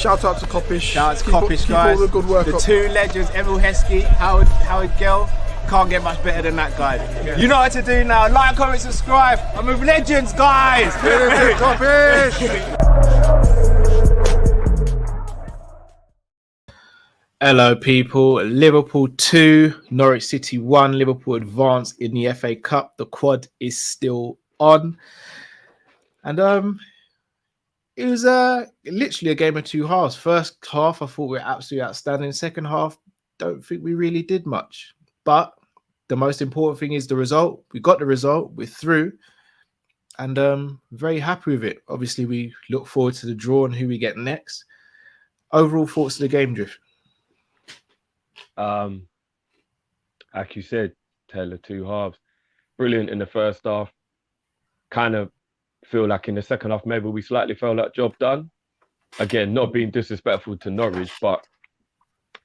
Shout out to Kopish. Shout out to Kopish, guys. Keep all the good work the up. two legends, Emil Heskey, Howard Gill. Can't get much better than that, guys. Yeah. You know what to do now. Like, comment, subscribe. I'm with legends, guys. Kopish. Hello, people. Liverpool 2, Norwich City 1. Liverpool advanced in the FA Cup. The quad is still on. And it was literally a game of two halves. First half, I thought we were absolutely outstanding. Second half, don't think we really did much. But the most important thing is the result. We got the result. We're through. And very happy with it. Obviously, we look forward to the draw and who we get next. Overall thoughts of the game, Drift? Like you said, tale of two halves. Brilliant in the first half. Kind of feel like in the second half, maybe we slightly felt that job done. Again, not being disrespectful to Norwich, but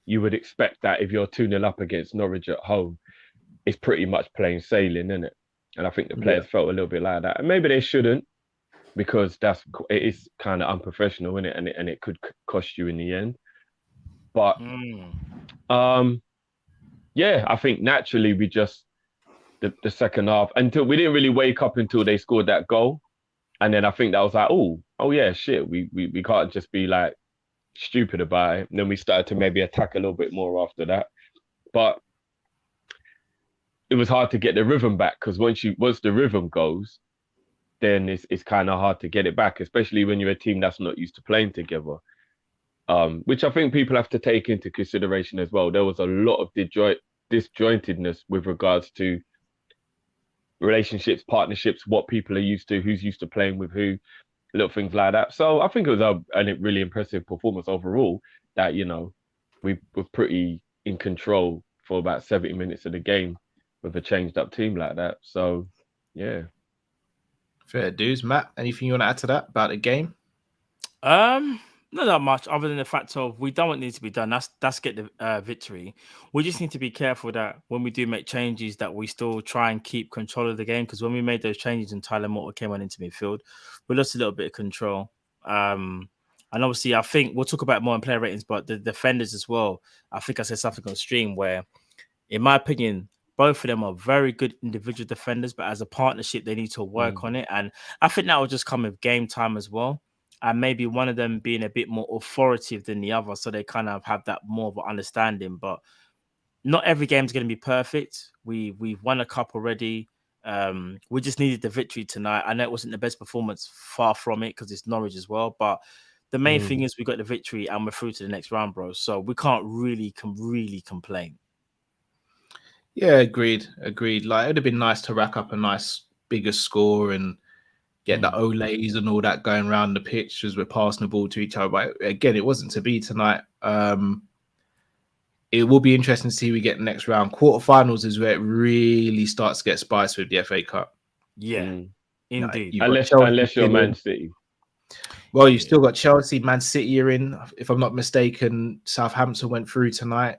you would expect that if you're 2-0 up against Norwich at home, it's pretty much plain sailing, isn't it? And I think the players felt a little bit like that. And maybe they shouldn't, because it is kind of unprofessional, isn't it? And it could cost you in the end. But yeah, I think naturally we just the second half, until we didn't really wake up until they scored that goal. And then I think that was like, oh yeah, shit, we can't just be like stupid about it. And then we started to maybe attack a little bit more after that. But it was hard to get the rhythm back, because once the rhythm goes, then it's kind of hard to get it back, especially when you're a team that's not used to playing together. Which I think people have to take into consideration as well. There was a lot of disjointedness with regards to relationships, partnerships, what people are used to, who's used to playing with who, little things like that. So I think it was a really impressive performance overall, that, you know, we were pretty in control for about 70 minutes of the game with a changed up team like that. So, yeah. Fair dues. Matt, anything you want to add to that about the game? Not that much, other than the fact of we done what needs to be done. That's get the victory. We just need to be careful that when we do make changes, that we still try and keep control of the game. Because when we made those changes and Tyler Morton came on into midfield, we lost a little bit of control. And obviously, I think we'll talk about more in player ratings, but the defenders as well. I think I said something on stream where, in my opinion, both of them are very good individual defenders, but as a partnership, they need to work on it. And I think that will just come with game time as well. And maybe one of them being a bit more authoritative than the other, so they kind of have that more of an understanding. But not every game is going to be perfect. We've won a cup already. We just needed the victory tonight. I know it wasn't the best performance, far from it, because it's Norwich as well. But the main thing is we got the victory and we're through to the next round, bro. So we can't really complain. Yeah, agreed. Like, it would have been nice to rack up a nice bigger score and get the Olays and all that going around the pitch as we're passing the ball to each other. But again, it wasn't to be tonight. It will be interesting to see we get the next round. Quarterfinals is where it really starts to get spicy with the FA Cup. Yeah, indeed. Unless you're Man City. Well, you've still got Chelsea, Man City are in. If I'm not mistaken, Southampton went through tonight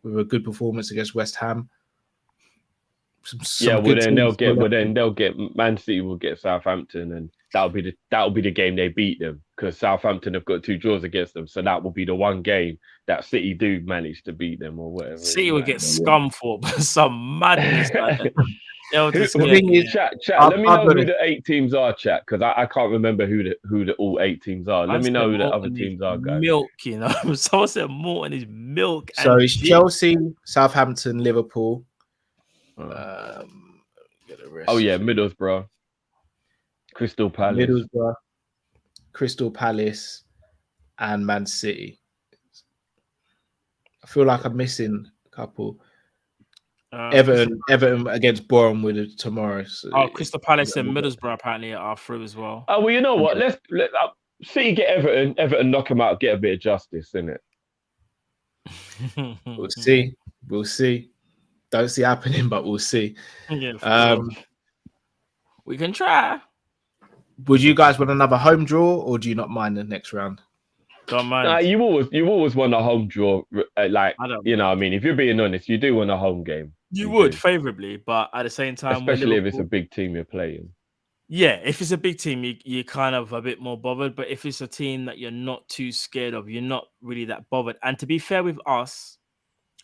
with a good performance against West Ham. They'll get Man City will get Southampton, and that'll be the game they beat them, because Southampton have got 2 draws against them, so that will be the one game that City do manage to beat them or whatever. City will get scum for some madness. Chat, let me know who the 8 teams are, chat, because I can't remember who the all 8 teams are. Let me know who the other teams are, guys. Milk, you know. Someone said Morton is milk. So it's Chelsea, Southampton, Liverpool. Middlesbrough, Crystal Palace, and Man City. I feel like I'm missing a couple. Everton against Bournemouth tomorrow. So Crystal Palace and Middlesbrough apparently are through as well. Oh, well, you know what? Let City get Everton knock them out, get a bit of justice, innit? We'll see. Don't see it happening, but we'll see. Yeah, we can try. Would you guys want another home draw, or do you not mind the next round? Don't mind. Nah, you always want a home draw. Like, I don't you know, mind. what I mean, if you're being honest, you do want a home game. You do. would favorably, but at the same time, Especially if it's a big team you're playing. Yeah, if it's a big team, you're kind of a bit more bothered. But if it's a team that you're not too scared of, you're not really that bothered. And to be fair with us,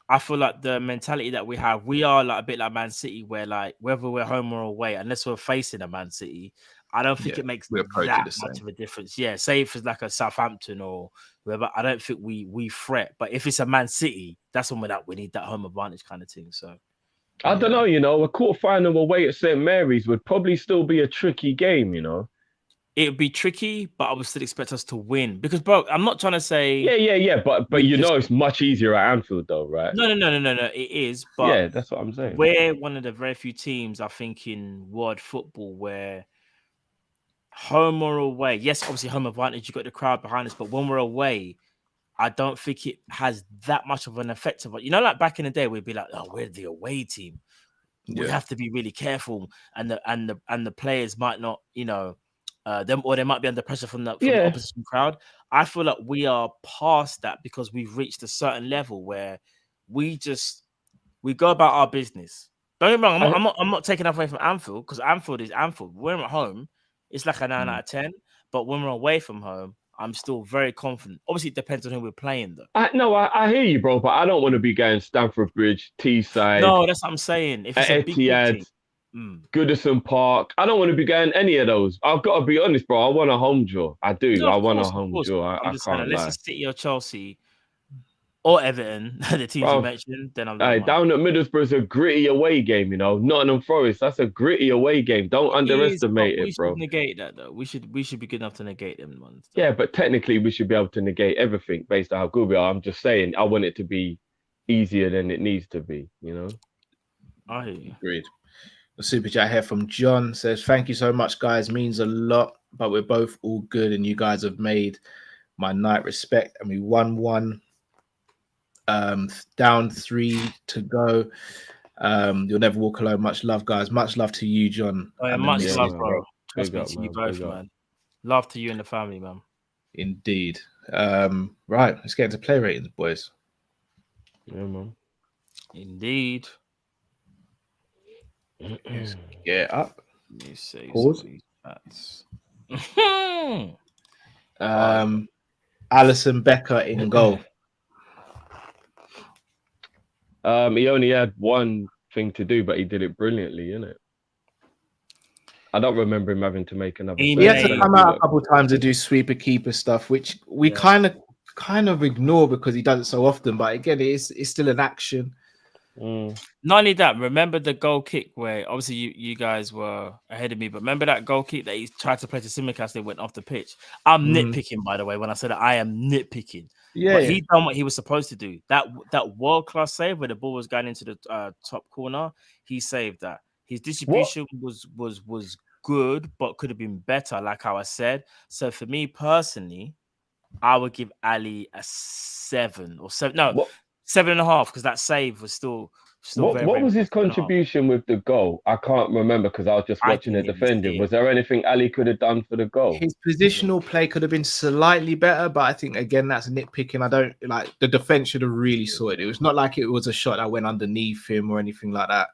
I feel like the mentality that we have, we are like a bit like Man City, where like whether we're home or away, unless we're facing a Man City, I don't think it makes we approach that it the much same. of a difference. Yeah, say if it's like a Southampton or whoever, I don't think we fret. But if it's a Man City, that's when we need that home advantage kind of thing. So I don't know, you know, a quarterfinal away at St. Mary's would probably still be a tricky game, you know. it would be tricky, but I would still expect us to win because, bro, I'm not trying to say. Yeah. But you know, it's much easier at Anfield, though, right? No. It is, but Yeah, that's what I'm saying. we're one of the very few teams, I think, in world football where home or away, yes, obviously home advantage, you got the crowd behind us, but when we're away, I don't think it has that much of an effect of it. You know, like back in the day, we'd be like, "Oh, we're the away team. We have to be really careful," and the players might not, you know, them, or they might be under pressure from the opposition crowd. I feel like we are past that because we've reached a certain level where we go about our business. Don't get me wrong, I'm not taking that away from Anfield because Anfield is Anfield. When we're at home, it's like a 9 out of 10. But when we're away from home, I'm still very confident. Obviously, it depends on who we're playing, though. I hear you, bro, but I don't want to be going Stamford Bridge, Teesside. No, that's what I'm saying. If it's a big Etihad, Goodison Park, I don't want to be going any of those. I've got to be honest, bro. I want a home draw. I do. No, I want course, a home draw. I can't unless lie. it's City or Chelsea or Everton, the teams you mentioned, then I'm down at Middlesbrough's a gritty away game, you know. Nottingham Forest, that's a gritty away game. Don't underestimate it, bro. We should negate that, though. We should be good enough to negate them ones. Yeah, but technically we should be able to negate everything based on how good we are. I'm just saying I want it to be easier than it needs to be, you know. I hear you. Agreed. The super chat here from John says, "Thank you so much, guys. Means a lot, but we're both all good, and you guys have made my night. Respect." And we won one. Down 3 to go. You'll never walk alone. Much love, guys. Much love to you, John. Oh, yeah, much love, bro. Trust me, to you both, man. Love to you and the family, man. Indeed. Right, let's get into play ratings, boys. Yeah, man. Indeed. Let's get up. Let me say pause. Alisson Becker in goal. He only had one thing to do, but he did it brilliantly, innit? I don't remember him having to make another. He had to come out a couple of times to do sweeper keeper stuff, which we kind of ignore because he does it so often. But again, it's still an action. Not only that, remember the goal kick where obviously you guys were ahead of me, but remember that goal kick that he tried to play to Simicast, they went off the pitch. I'm nitpicking, by the way, when I said that I am nitpicking. But he done what he was supposed to do. That world-class save where the ball was going into the top corner, he saved that. His distribution was good, but could have been better, like how I said. So for me personally, I would give Ali a 7 or 7. No, 7.5 because that save was still what was his contribution with the goal? I can't remember because I was just watching the defending. Was there anything Ali could have done for the goal? His positional play could have been slightly better, but I think again that's nitpicking. I don't like the defense should have really sorted it. It was not like it was a shot that went underneath him or anything like that.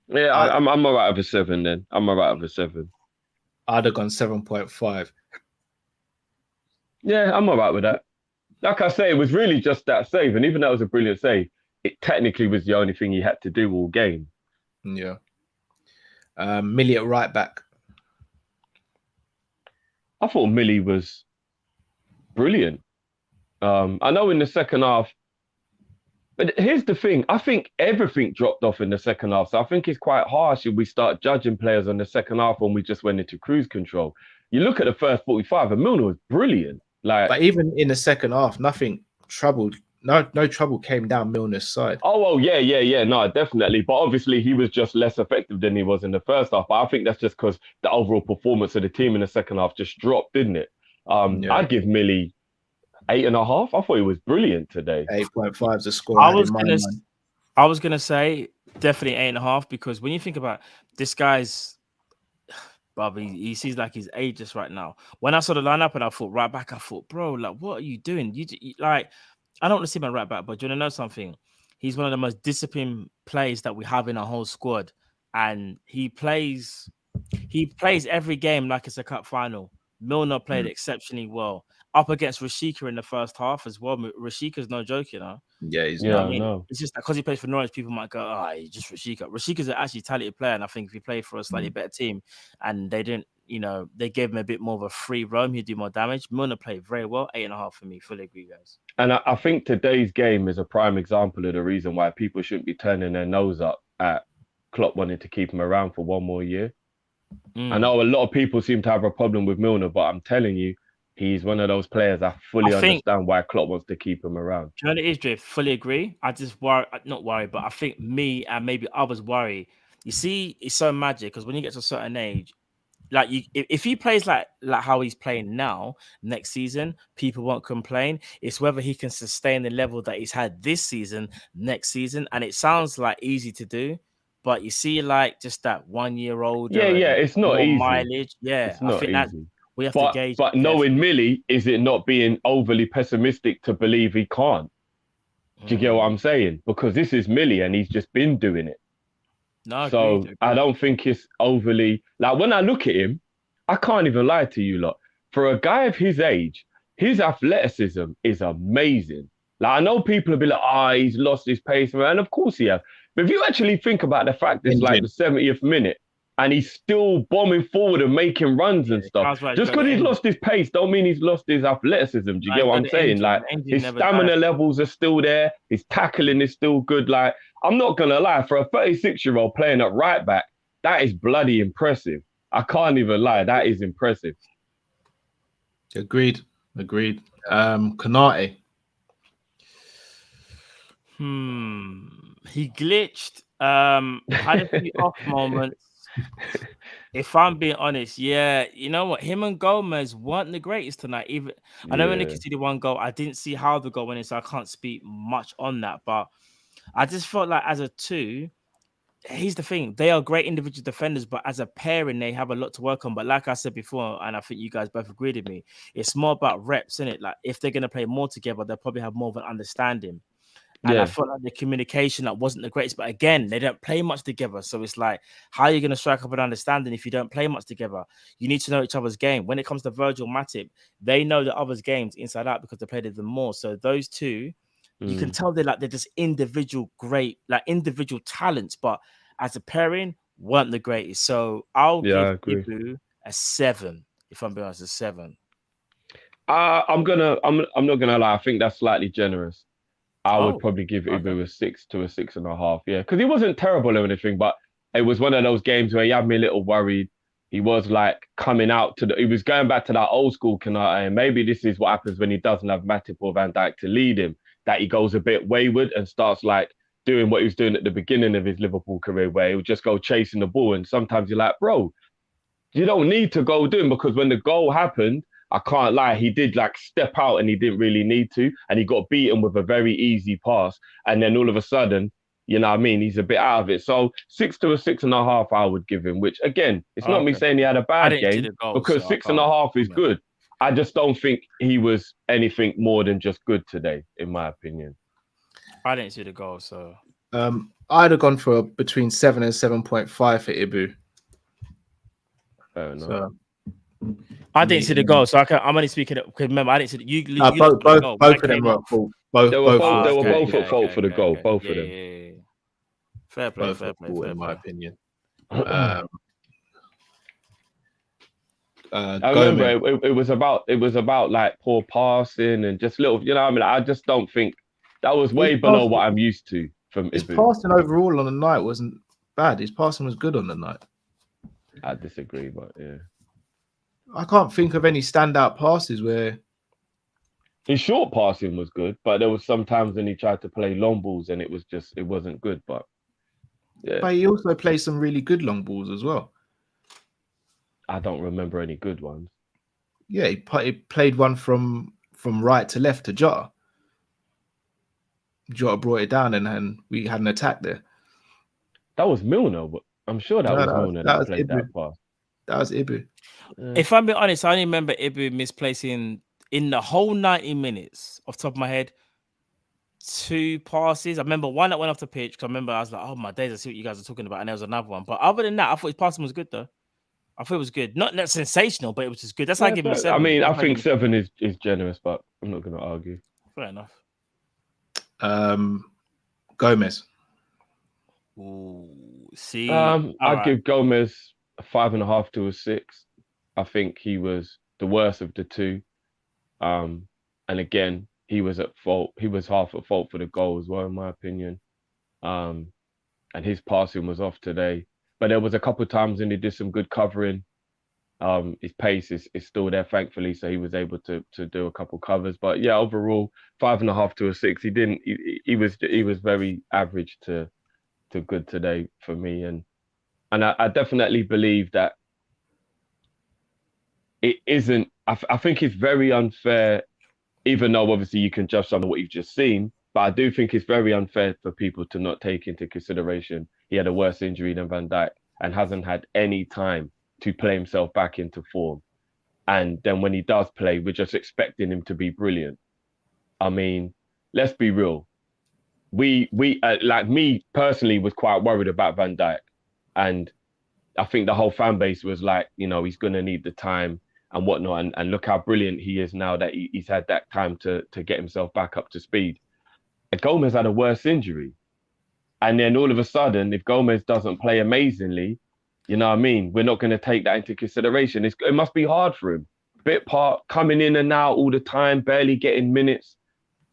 Yeah, I'm all right with a 7 then. I'm all right with a 7. I'd have gone 7.5. Yeah, I'm all right with that. Like I say, it was really just that save, and even though it was a brilliant save, it technically was the only thing he had to do all game. Yeah. Millie at right back. I thought Millie was brilliant. I know in the second half, but here's the thing. I think everything dropped off in the second half, so I think it's quite harsh if we start judging players on the second half when we just went into cruise control. You look at the first 45, and Milner was brilliant. But even in the second half, nothing troubled. No trouble came down Milner's side. Oh, yeah. No, definitely. But obviously, he was just less effective than he was in the first half. But I think that's just because the overall performance of the team in the second half just dropped, didn't it? I'd give Millie 8.5. I thought he was brilliant today. 8.5 is a score. I was gonna say definitely 8.5 because when you think about this guy's But he seems like he's ageless right now. When I saw the lineup and I thought right back, I thought, bro, like, what are you doing? Like, I don't want to see him right back, but do you want to know something? He's one of the most disciplined players that we have in our whole squad, and he plays every game like it's a cup final. Milner played exceptionally well up against Rashika in the first half as well. Rashika's no joke, you know. Yeah, he's You know Yeah, what I I mean? know. It's just because he plays for Norwich, people might go, "Oh, he's just Rashika." Rashika's an actually talented player, and I think if he played for a slightly better team, and they didn't, you know, they gave him a bit more of a free roam, he'd do more damage. Milner played very well, 8.5 for me. Fully agree, guys. And I think today's game is a prime example of the reason why people shouldn't be turning their nose up at Klopp wanting to keep him around for one more year. I know a lot of people seem to have a problem with Milner, but I'm telling you, he's one of those players I fully understand why Klopp wants to keep him around. Do you know what it is, Drift? Fully agree. I just worry, not worry, but I think me and maybe others worry. You see, it's so magic because when you get to a certain age, like if he plays like how he's playing now next season, people won't complain. It's whether he can sustain the level that he's had this season next season, and it sounds like easy to do, but you see, like just that 1 year old, Yeah, it's not easy. mileage. Yeah, it's not I think easy. that we have to gauge. But knowing Millie, is it not being overly pessimistic to believe he can't? Do you get what I'm saying? Because this is Millie, and he's just been doing it. No, so agreed. I don't think it's overly like when I look at him, I can't even lie to you lot. For a guy of his age, his athleticism is amazing. Like I know people will be like, he's lost his pace, and of course he has. But if you actually think about the fact it's like the 70th minute and he's still bombing forward and making runs and stuff, just because he's lost his pace don't mean he's lost his athleticism. Do you get what I'm saying? Like his stamina levels are still there, his tackling is still good. Like I'm not gonna lie, for a 36-year-old playing at right back, that is bloody impressive. I can't even lie, that is impressive. Agreed. Konate. He glitched. Had a few off moments. If I'm being honest, yeah, you know what? Him and Gomez weren't the greatest tonight. Even I know when they conceded one goal, I didn't see how the goal went in, so I can't speak much on that. But I just felt like as a two, here's the thing: they are great individual defenders, but as a pairing, they have a lot to work on. But like I said before, and I think you guys both agreed with me, it's more about reps, isn't it? Like if they're gonna play more together, they'll probably have more of an understanding. And I felt like the communication that wasn't the greatest. But again, they don't play much together. So it's like, how are you going to strike up an understanding if you don't play much together? You need to know each other's game. When it comes to Virgil Matip, they know the other's games inside out because they played them more. So those two, you can tell they're just individual individual talents. But as a pairing, weren't the greatest. So I'll give Ibu a 7. If I'm being honest, a 7. I'm not gonna lie. I think that's slightly generous. I would probably give Ibu a 6 to a 6.5. Yeah, because he wasn't terrible or anything, but it was one of those games where he had me a little worried. He was like coming out he was going back to that old school Konate, and maybe this is what happens when he doesn't have Matip or Van Dijk to lead him, that he goes a bit wayward and starts like doing what he was doing at the beginning of his Liverpool career, where he would just go chasing the ball. And sometimes you're like, bro, you don't need to go do him, because when the goal happened, I can't lie, he did like step out and he didn't really need to. And he got beaten with a very easy pass. And then all of a sudden, you know what I mean, he's a bit out of it. So 6 to a 6.5, I would give him, which again, it's not me saying he had a bad game, because 6.5 is good. I just don't think he was anything more than just good today, in my opinion. I didn't see the goal, so. I'd have gone for between 7 and 7.5 for Ibu. Fair enough. So, I didn't see the goal, so I'm only speaking. Because remember, I didn't see you. Both of them were at fault. Both they were both at fault for the goal. Both of them. Yeah. Fair play, fair play, in my opinion. I remember it was about like poor passing and just little. You know what I mean? I just don't think that was way below what I'm used to from his Ibu. passing overall on the night wasn't bad. His passing was good on the night. I disagree, but yeah. I can't think of any standout passes where his short passing was good, but there was some times when he tried to play long balls and it wasn't good. But yeah, but he also played some really good long balls as well. I don't remember any good ones. Yeah, he played one from right to left to Jota. Jota brought it down and we had an attack there. That was Milner, but I'm sure that was Milner that played that pass. That was Ibu. If I'm being honest, I only remember Ibu misplacing in the whole 90 minutes off the top of my head 2 passes. I remember one that went off the pitch because I remember I was like, oh my days, I see what you guys are talking about. And there was another one. But other than that, I thought his passing was good though. I thought it was good. Not sensational, but it was just good. That's why I give him a 7. I mean, I think 7 is generous, but I'm not going to argue. Fair enough. Gomez. Ooh, see, I'd give Gomez a 5.5 to a 6. I think he was the worst of the 2. And again, he was at fault. He was half at fault for the goal as well, in my opinion. And his passing was off today. But there was a couple of times when he did some good covering. His pace is still there, thankfully, so he was able to do a couple covers. But yeah, overall, 5.5 to a 6. He was very average to good today for me, and I definitely believe that it isn't. I think it's very unfair, even though obviously you can judge on what you've just seen. But I do think it's very unfair for people to not take into consideration he had a worse injury than Van Dijk and hasn't had any time to play himself back into form. And then when he does play, we're just expecting him to be brilliant. I mean, let's be real. We like me personally was quite worried about Van Dijk. And I think the whole fan base was like, he's going to need the time and whatnot. And look how brilliant he is now that he's had that time to get himself back up to speed. And Gomez had a worse injury. And then all of a sudden, if Gomez doesn't play amazingly, you know what I mean? We're not going to take that into consideration. It must be hard for him. Bit part, coming in and out all the time, barely getting minutes.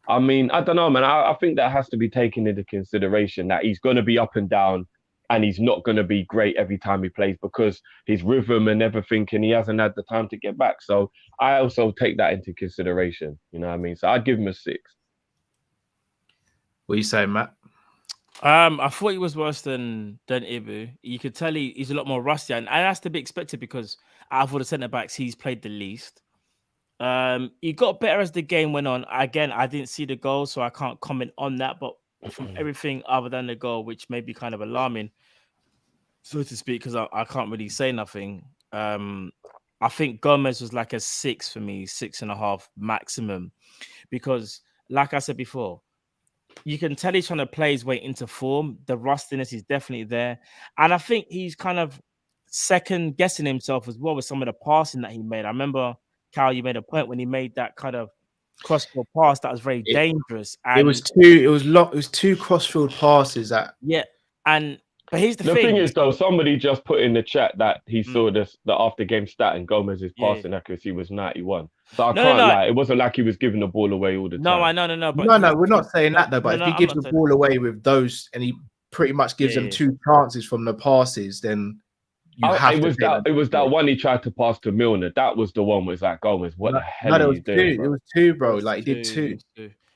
I mean, I don't know, man. I think that has to be taken into consideration, that he's going to be up and down and he's not going to be great every time he plays because his rhythm and everything, and he hasn't had the time to get back. So I also take that into consideration. You know what I mean? So I'd give him a 6. What are you saying, Matt? I thought he was worse than Ibu. You could tell he's a lot more rusty, and that's to be expected because out of all the centre backs, he's played the least. He got better as the game went on. Again, I didn't see the goal, so I can't comment on that. But from everything other than the goal, which may be kind of alarming, so to speak, because I can't really say nothing. I think Gomez was like a 6 for me, 6.5 maximum, because like I said before, you can tell he's trying to play his way into form. The rustiness is definitely there. And I think he's kind of second guessing himself as well with some of the passing that he made. I remember, Cal, you made a point when he made that kind of crossfield pass that was very dangerous. And it was 2 crossfield passes but here's the thing. The thing is, though, somebody just put in the chat that he saw the after game stat and Gomez's passing accuracy was 91. So I can't lie. It wasn't like he was giving the ball away all the time. No, I know. But we're not saying that though. But if he gives the ball away with those, and he pretty much gives them 2 chances from the passes, then you have to. It was that one he tried to pass to Milner. That was the one where it's like, Gomez, what the hell are you doing? It was 2, bro. Like he did 2.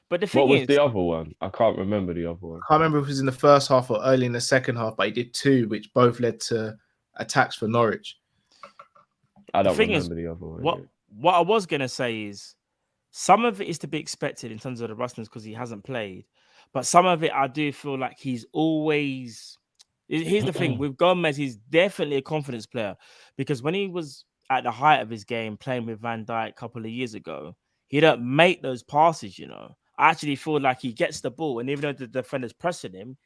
But the thing what was the other one? I can't remember the other one. I can't remember if it was in the first half or early in the second half, but he did 2, which both led to attacks for Norwich. I don't remember the other one. What I was going to say is some of it is to be expected in terms of the rustiness because he hasn't played. But some of it, I do feel like he's always... Here's the thing. With Gomez, he's definitely a confidence player because when he was at the height of his game playing with Van Dijk a couple of years ago, he don't make those passes, I actually feel like he gets the ball, and even though the defender's pressing him,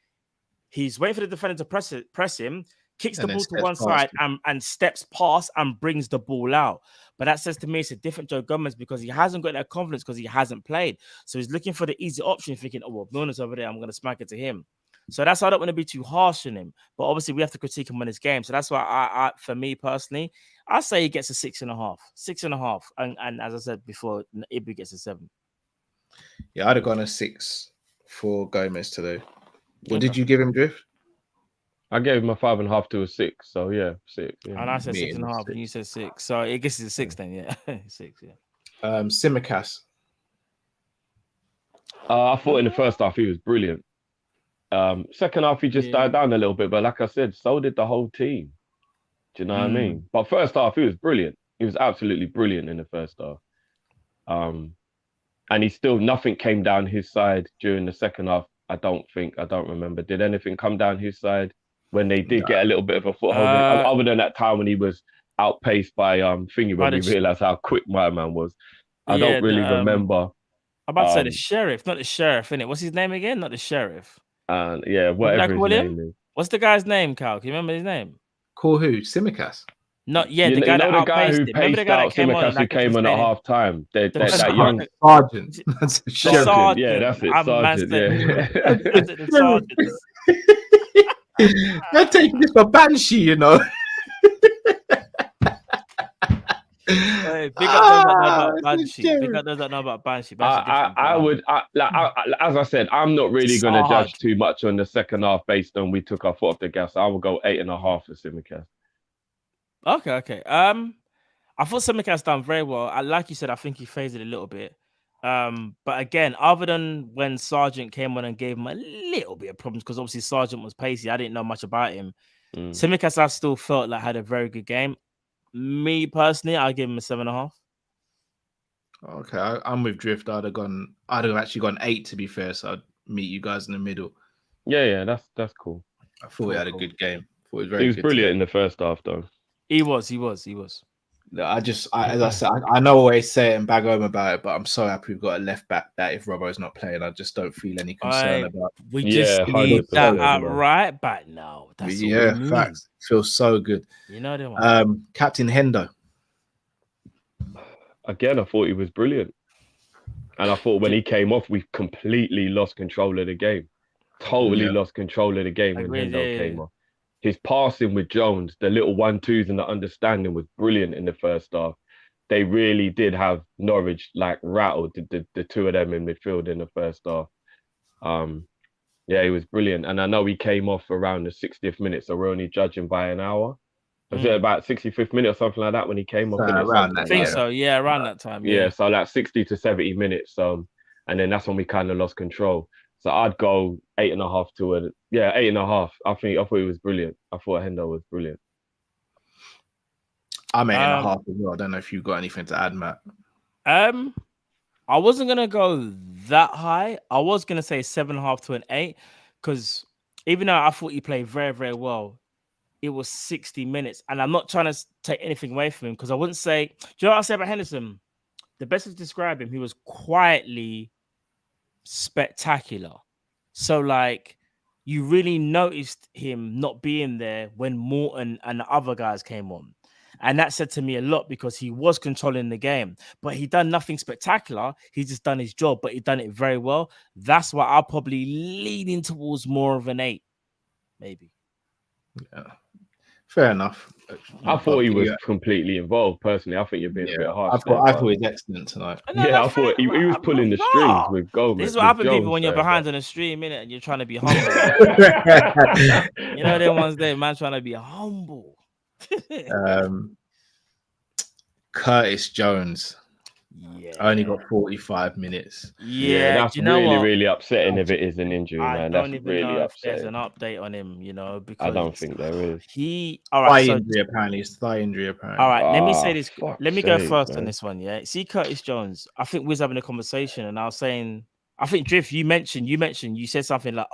he's waiting for the defender to press him, kicks the ball to one side and steps past and brings the ball out. But that says to me it's a different Joe Gomez because he hasn't got that confidence because he hasn't played. So he's looking for the easy option, thinking, oh, well, Milner's over there, I'm going to smack it to him. So that's why I don't want to be too harsh on him. But obviously, we have to critique him on his game. So that's why I for me personally, I say he gets a 6.5. 6.5. And as I said before, Ibu gets a 7. Yeah, I'd have gone a 6 for Gomez today. What did you give him, Drift? I gave him a 5.5 to a 6. So yeah, 6. Yeah. And I said 6.5, and you said 6. So I guess it's a 6 then, yeah. 6, yeah. Simicast. I thought in the first half he was brilliant. Second half he just died down a little bit, but like I said, so did the whole team. Do you know what I mean? But first half he was brilliant. He was absolutely brilliant in the first half. And he still, nothing came down his side during the second half. I don't remember. Did anything come down his side when they did get a little bit of a foothold? Other than that time when he was outpaced by Thingy when we realised how quick my man was. I don't really remember. I'm about to say the sheriff, not the sheriff, innit? What's his name again? Not the sheriff. Yeah, whatever his name is. What's the guy's name, Cal? Can you remember his name? Call who? Simicast? Not the guy that outpaced it. Remember the guy that came on? Who came on at half time? That young sergeant. Sergeant. Yeah, that's it. Sergeant. Yeah. They're taking this for Banshee, you know. Big up those that know about Banshee. I would, as I said, I'm not really going to judge too much on the second half based on we took our foot off the gas. I will go 8.5 for Simicast. Okay. I thought Simicast done very well. Like you said, I think he phased it a little bit. But again, other than when Sargent came on and gave him a little bit of problems, because obviously Sargent was pacey. I didn't know much about him. Simicast, I still felt like had a very good game. Me personally, I'll give him a 7.5. Okay, I'm with Drift. I'd have actually gone 8 to be fair. So I'd meet you guys in the middle. Yeah, that's cool. I thought he had a good game. He was brilliant in the first half, though. He was. As I said, I know I always say it and bag home about it, but I'm so happy we've got a left back that if Robbo's not playing, I just don't feel any concern about. We just need that at right back now. That's facts. Feels so good. You know the one. Captain Hendo. Again, I thought he was brilliant, and I thought when he came off, we completely lost control of the game. Totally lost control of the game when Hendo came off. His passing with Jones, the little 1-2s and the understanding was brilliant in the first half. They really did have Norwich like rattled the two of them in midfield in the first half. He was brilliant. And I know he came off around the 60th minute, so we're only judging by an hour. Was it about 65th minute or something like that when he came off? Around that, I think so. Yeah, around that time. Yeah, so like 60 to 70 minutes. And then that's when we kind of lost control. So I'd go 8.5 to 8.5. I thought he was brilliant. I thought Hendo was brilliant. I'm 8.5 as well. I don't know if you've got anything to add, Matt. I wasn't gonna go that high. I was gonna say 7.5 to an 8, because even though I thought he played very, very well, it was 60 minutes, and I'm not trying to take anything away from him because I wouldn't say. Do you know what I say about Henderson? The best way to describe him, he was quietly spectacular. So like you really noticed him not being there when Morton and the other guys came on, and that said to me a lot because he was controlling the game, but he done nothing spectacular. He just done his job, but he done it very well. That's why I'll probably leaning towards more of an 8, maybe. Yeah, fair enough. I thought he was completely involved. Personally, I think you're being a bit harsh. I thought he was excellent tonight. I thought he was pulling the strings with Gomez. This is what happens people when you're behind on a stream, innit, and you're trying to be humble. You know, them ones there, man, trying to be humble. Curtis Jones. I only got 45 minutes. That's really upsetting if it is an injury, man. That's really upsetting. There's an update on him, you know, because I don't think there is. Thigh injury, apparently. All right, let me say this. Let me go first on this one. Yeah, see, Curtis Jones. I think we was having a conversation, and I was saying, I think Drift, you said something like,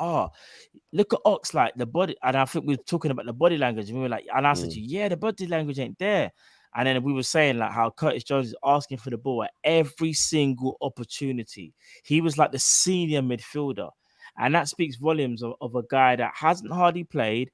look at Oxlade, the body, and I think we were talking about the body language, and we were like, and I said to you, the body language ain't there. And then we were saying like how Curtis Jones is asking for the ball at every single opportunity. He was like the senior midfielder. And that speaks volumes of a guy that hasn't hardly played.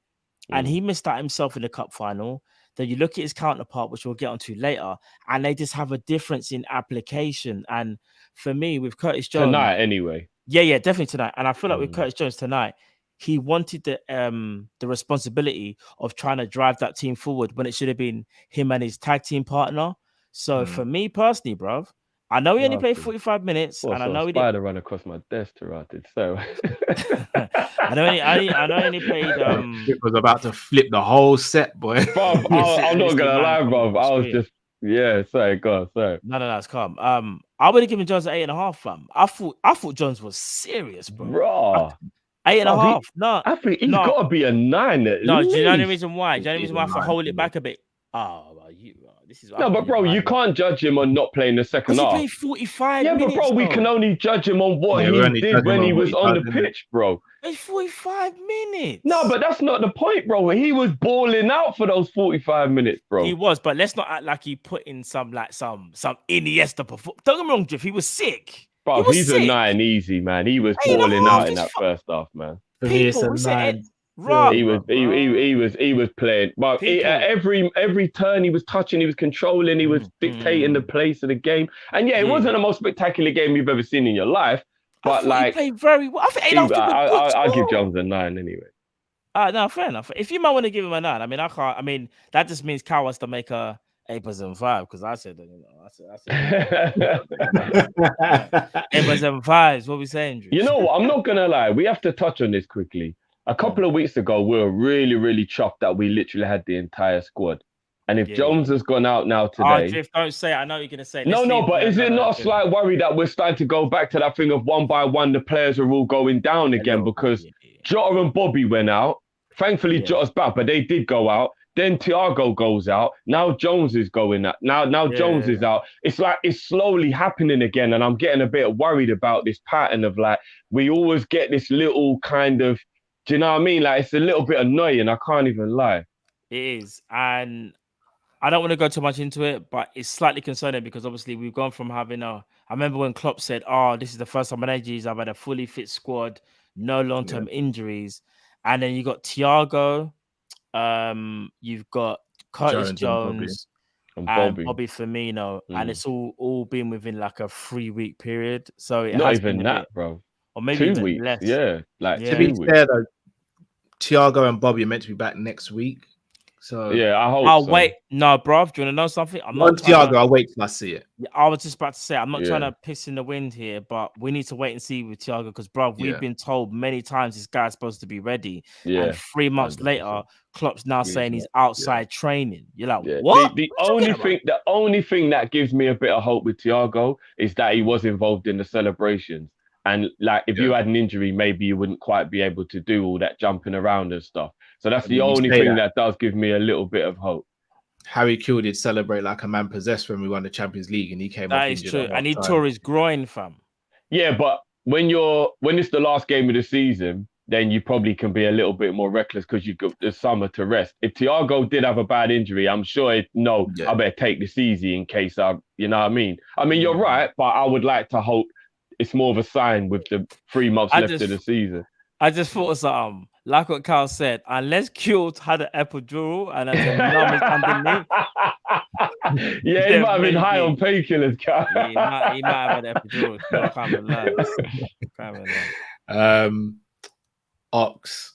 And he missed out himself in the cup final. Then you look at his counterpart, which we'll get onto later, and they just have a difference in application. And for me, with Curtis Jones... Tonight, anyway. Yeah, definitely tonight. And I feel like with Curtis Jones tonight, he wanted the responsibility of trying to drive that team forward when it should have been him and his tag team partner. So for me personally, bruv, I know he only played 45 minutes, and I know he did. Run across my desk to write it. So I know he only played. It was about to flip the whole set, boy. Bob, I'm not gonna lie, Bob. I was just sorry, go on, sorry. No, it's calm. I would have given Jones an 8.5, fam. I thought Jones was serious, bro. Raw. 8.5. No, I think he's got to be a 9. No, do you know the reason why? Do you know the reason why I have to hold it back a bit? this is No, but bro, you can't judge him on not playing the second because he half. played 45 Yeah, minutes. but bro, we though. can only judge him on what Yeah, we he only did judge him when on he what was he on does, the innit? pitch, bro. It's 45 minutes. No, but that's not the point, bro. He was balling out for those 45 minutes, bro. He was, but let's not act like he put in some Iniesta performance. Don't get me wrong, Drift. He was sick. Bro, he was he's sick. a 9 easy, man. He was Eight and a balling half out in is that first half, man. For me, it's People, a we said 9. Right. He was playing. But every turn he was touching, he was controlling, he was dictating the pace of the game. And yeah, it wasn't the most spectacular game you've ever seen in your life. But he played very well. I think I'll give Jones a 9 anyway. No, fair enough. If you might want to give him a 9, I mean, I can't. I mean, that just means Cal wants to make a 8.5 because I said, I said 8.5. What we saying, Drew? You know what? I'm not gonna lie. We have to touch on this quickly. A couple of weeks ago, we were really, really chuffed that we literally had the entire squad. And if Jones has gone out now today... Drift, don't say it. I know what you're going to say. No, but is it not a slight worry that we're starting to go back to that thing of one by one, the players are all going down again? Because Jota and Bobby went out. Thankfully, Jota's back, but they did go out. Then Thiago goes out. Now Jones is going out. Now Jones is out. It's like it's slowly happening again. And I'm getting a bit worried about this pattern of like, we always get this little kind of... Do you know what I mean? Like, it's a little bit annoying. I can't even lie. It is. And I don't want to go too much into it, but it's slightly concerning because obviously we've gone from having I remember when Klopp said, this is the first time in ages I've had a fully fit squad, no long-term injuries. And then you got Thiago, you've got Curtis Jones and Bobby Firmino. And it's all been within like a 3-week period. So it not has even been that, bro. Or maybe 2 weeks. less. Yeah. Like 2 To be weeks. fair though, Thiago and Bobby are meant to be back next week. So yeah, I hope I'll so. wait. No, bruv, do you want to know something? I'm not Thiago. I'll wait till I see it. I was just about to say, I'm not trying to piss in the wind here, but we need to wait and see with Thiago because, bruv, we've been told many times this guy's supposed to be ready. Yeah. And 3 months 100%. Later, Klopp's now saying he's outside training. You're like, what? The only thing that gives me a bit of hope with Thiago is that he was involved in the celebrations. And like, if you had an injury, maybe you wouldn't quite be able to do all that jumping around and stuff. So that's the only thing that does give me a little bit of hope. Harry Kewell did celebrate like a man possessed when we won the Champions League, and he came off injured. That is true, and he tore his groin, fam. Yeah, but when it's the last game of the season, then you probably can be a little bit more reckless because you've got the summer to rest. If Thiago did have a bad injury, I'm sure I better take this easy in case you know what I mean? I mean, you're right, but I would like to hope it's more of a sign with the 3 months left of the season. I just thought of something. Like what Carl said, unless Kewell had an epidural and has a numbers underneath. Yeah, he might have been high on painkillers, Carl. He might have had an epidural. I can't remember. Ox.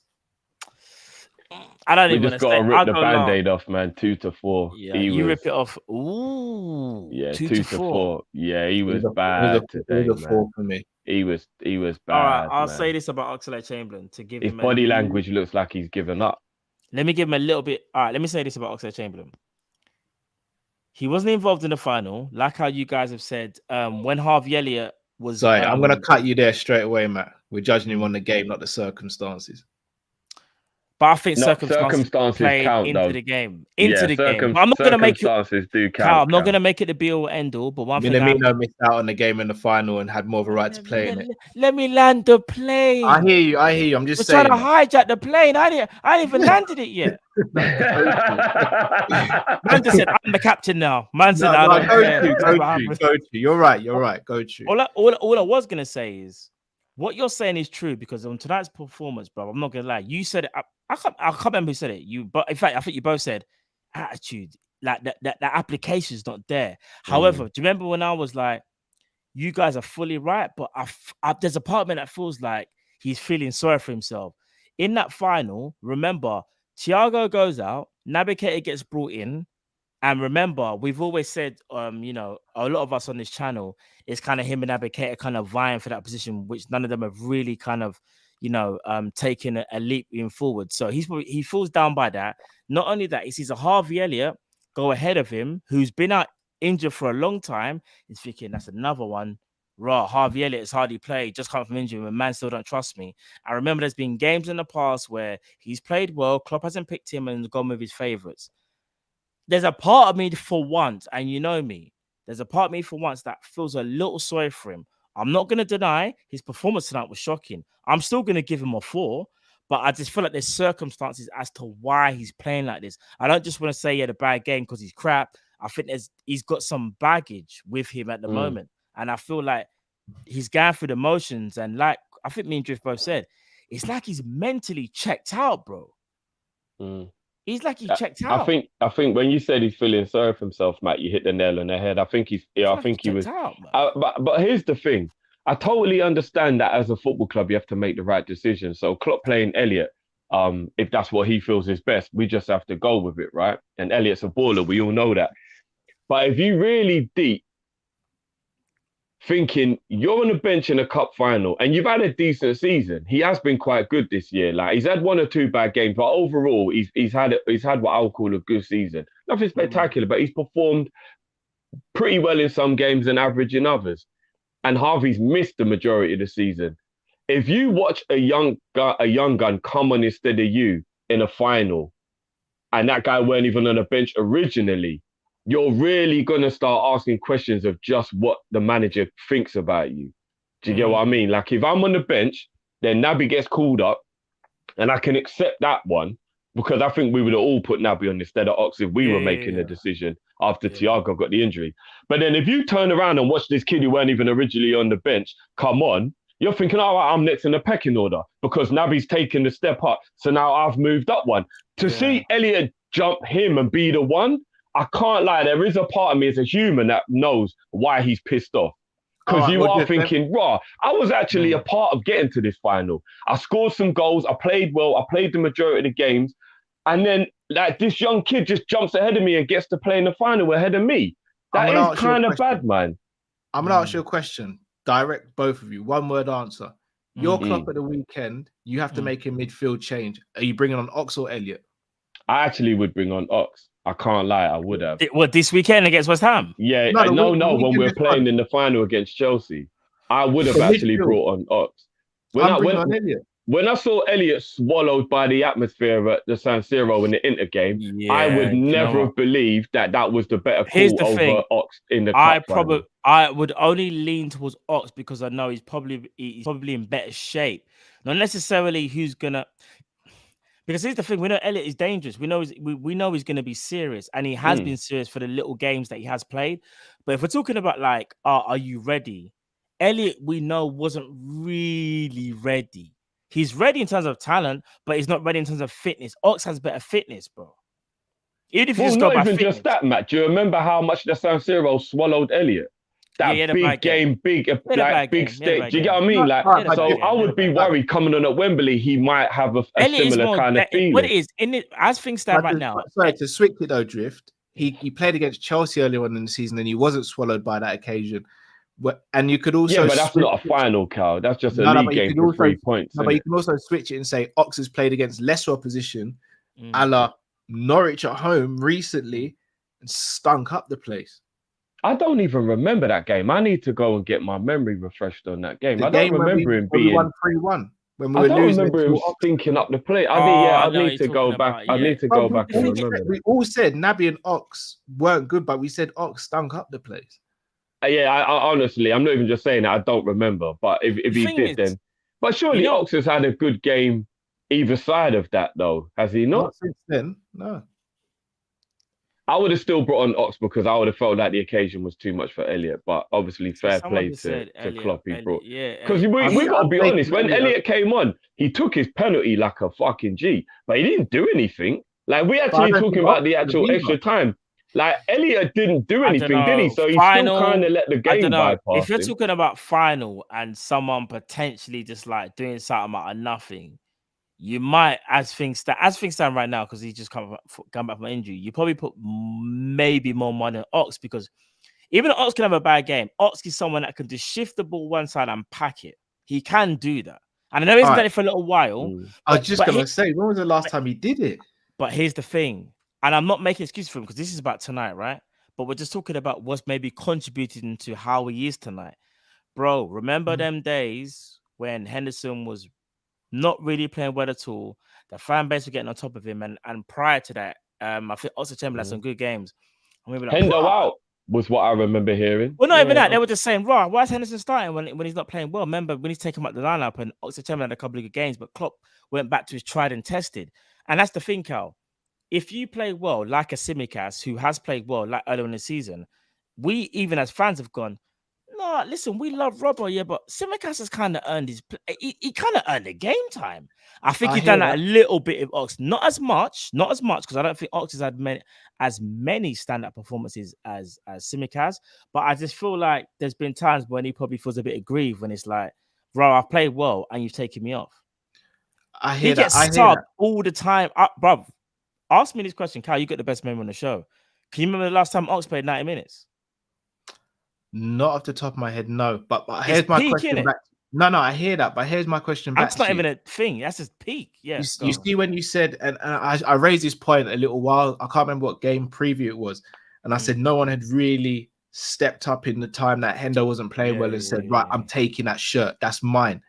I don't even just got to rip the band-aid off, man. 2 to 4. Yeah, you rip it off. Ooh. Yeah, 2 to 4. Yeah, he was bad today, man. 4 for me. He was bad. All right, I'll say this about Oxlade-Chamberlain to give him his body language looks like he's given up. Let me give him a little bit. All right, let me say this about Oxlade-Chamberlain. He wasn't involved in the final, like how you guys have said. When Harvey Elliott was. Sorry, I'm gonna cut you there straight away, Matt. We're judging him on the game, not the circumstances. But I think circumstances count into the game. Into the game. I'm not going to make it. I'm not going to make it the be all end all. But one thing, Minamino missed out on the game in the final and had more of a right to play in it. Let me land the plane. I hear you. I'm just saying. Trying to hijack the plane. I ain't even landed it yet. Man just said, "I'm the captain now." Man said, "Go to." You're right. Go to. All I was gonna say is, what you're saying is true because on tonight's performance, bro. I'm not gonna lie. You said it. I can't remember who said it. But in fact, I think you both said attitude. Like that application is not there. However, do you remember when I was like, "You guys are fully right," but there's a part of me that feels like he's feeling sorry for himself in that final. Remember, Thiago goes out, Naby Keita gets brought in. And remember, we've always said, a lot of us on this channel, it's kind of him and Naby Keita kind of vying for that position, which none of them have really kind of, taken a leap in forward. So he falls down by that. Not only that, he sees a Harvey Elliott go ahead of him, who's been out injured for a long time. He's thinking, that's another one. Raw, Harvey Elliott has hardly played, just come from injury, and man still don't trust me. I remember there's been games in the past where he's played well, Klopp hasn't picked him and gone with his favourites. there's a part of me for once, and you know me, there's a part of me for once that feels a little sorry for him. I'm not going to deny his performance tonight was shocking. I'm still going to give him a 4, but I just feel like there's circumstances as to why he's playing like this. I don't just want to say he had a bad game because he's crap. I think he's got some baggage with him at the moment. And I feel like he's going through the motions. And like I think me and Drift both said, it's like he's mentally checked out, bro. He's like he checked out. I think when you said he's feeling sorry for himself, Matt, you hit the nail on the head. I think he was. Out, but here's the thing. I totally understand that as a football club, you have to make the right decision. So Klopp playing Elliott, if that's what he feels is best, we just have to go with it, right? And Elliott's a baller. We all know that. But if you really deep thinking you're on the bench in a cup final and you've had a decent season, he has been quite good this year. Like he's had 1 or 2 bad games, but overall he's had what I'll call a good season. Nothing spectacular, but he's performed pretty well in some games and average in others. And Harvey's missed the majority of the season. If you watch a young gun come on instead of you in a final, and that guy weren't even on the bench originally, you're really going to start asking questions of just what the manager thinks about you. Do you get what I mean? Like if I'm on the bench, then Naby gets called up and I can accept that one because I think we would have all put Naby on instead of Ox if we were making a decision after Thiago got the injury. But then if you turn around and watch this kid who weren't even originally on the bench come on, you're thinking, all right, I'm next in the pecking order because Naby's taken the step up. So now I've moved up one. To see Elliott jump him and be the one, I can't lie. There is a part of me as a human that knows why he's pissed off. Because you are thinking, raw, I was actually a part of getting to this final. I scored some goals. I played well. I played the majority of the games. And then like this young kid just jumps ahead of me and gets to play in the final ahead of me. That is kind of bad, man. I'm going to ask you a question. Direct both of you. 1-word answer. Your Klopp at the weekend, you have to make a midfield change. Are you bringing on Ox or Elliott? I actually would bring on Ox. I can't lie, I would have. What, this weekend against West Ham? Yeah, no, when we're playing in the final against Chelsea, I would have actually brought on Ox. When I saw Elliott swallowed by the atmosphere at the San Siro in the Inter game, I would never have believed that was the better call over Ox in the cup final. I would only lean towards Ox because I know he's probably in better shape. Not necessarily who's gonna. Because here's the thing, we know Elliott is dangerous. We know he's going to be serious, and he has been serious for the little games that he has played. But if we're talking about like, are you ready? Elliott, we know, wasn't really ready. He's ready in terms of talent, but he's not ready in terms of fitness. Ox has better fitness, bro. Even if you just go by fitness. Just that, Matt. Do you remember how much the San Siro swallowed Elliott? That big game, big stage. Do you get what I mean? I would be worried coming on at Wembley, he might have a similar kind of feeling. What it is, as things stand right now. Sorry, to switch it though, Drift. He played against Chelsea earlier on in the season and he wasn't swallowed by that occasion. And you could also... Yeah, but that's not a final, Cal. That's just a league game for 3 points. No, but you can also switch it and say Ox has played against lesser opposition, a la Norwich at home recently, and stunk up the place. I don't even remember that game. I need to go and get my memory refreshed on that game. I don't remember him being 1-3-1 when we I were don't losing. Remember him stinking up the plate. I need to go back. I need to go back and remember. We all said Naby and Ox weren't good, but we said Ox stunk up the place. I honestly, I'm not even just saying that. I don't remember. But if he did, then. But surely Ox has had a good game either side of that, though, has he not? Not since then, no. I would have still brought on Ox because I would have felt like the occasion was too much for Elliott. But obviously, fair play to Klopp. He brought. Because we got to be honest, when Elliott came on, he took his penalty like a fucking G, but he didn't do anything. Like, we actually talking about the actual extra time. Like, Elliott didn't do anything, did he? So he still kind of let the game bypass If you're talking about final and someone potentially just like doing something out of nothing, you might, as things stand right now, because he's just come back from injury, you probably put maybe more money on Ox, because even though Ox can have a bad game, Ox is someone that can just shift the ball one side and pack it. He can do that. And I know he's done it for a little while. I was just going to say, when was the last time he did it? But here's the thing, and I'm not making excuses for him because this is about tonight, right? But we're just talking about what's maybe contributing to how he is tonight. Bro, remember them days when Henderson was not really playing well at all? The fan base were getting on top of him. And prior to that, I think Oxlade-Chamberlain had some good games. And we were like, Hendo "Rah." out was what I remember hearing. Well, not even that. They were just saying, "Raw, why is Henderson starting when he's not playing well?" Remember, when he's taken him up the lineup, and Oxlade-Chamberlain had a couple of good games, but Klopp went back to his tried and tested. And that's the thing, Cal. If you play well, like a Simicast, who has played well, like earlier in the season, we even as fans have gone, no, listen, we love Robbo, yeah, but Simicast has kind of earned he kind of earned the game time. I think he's done that a little bit of Ox, not as much, because I don't think Ox has had as many stand-up performances as Simicast, but I just feel like there's been times when he probably feels a bit aggrieved when it's like, bro, I've played well and you've taken me off. He gets subbed all the time. Bro, ask me this question, Kyle. You got the best memory on the show. Can you remember the last time Ox played 90 minutes? Not off the top of my head, no. But here's my question back. No, I hear that. But here's my question back. That's not even a thing. That's just peak. Yeah. You see when you said, and I raised this point a little while. I can't remember what game preview it was, and I said no one had really stepped up in the time that Hendo wasn't playing well and said, right, I'm taking that shirt. That's mine.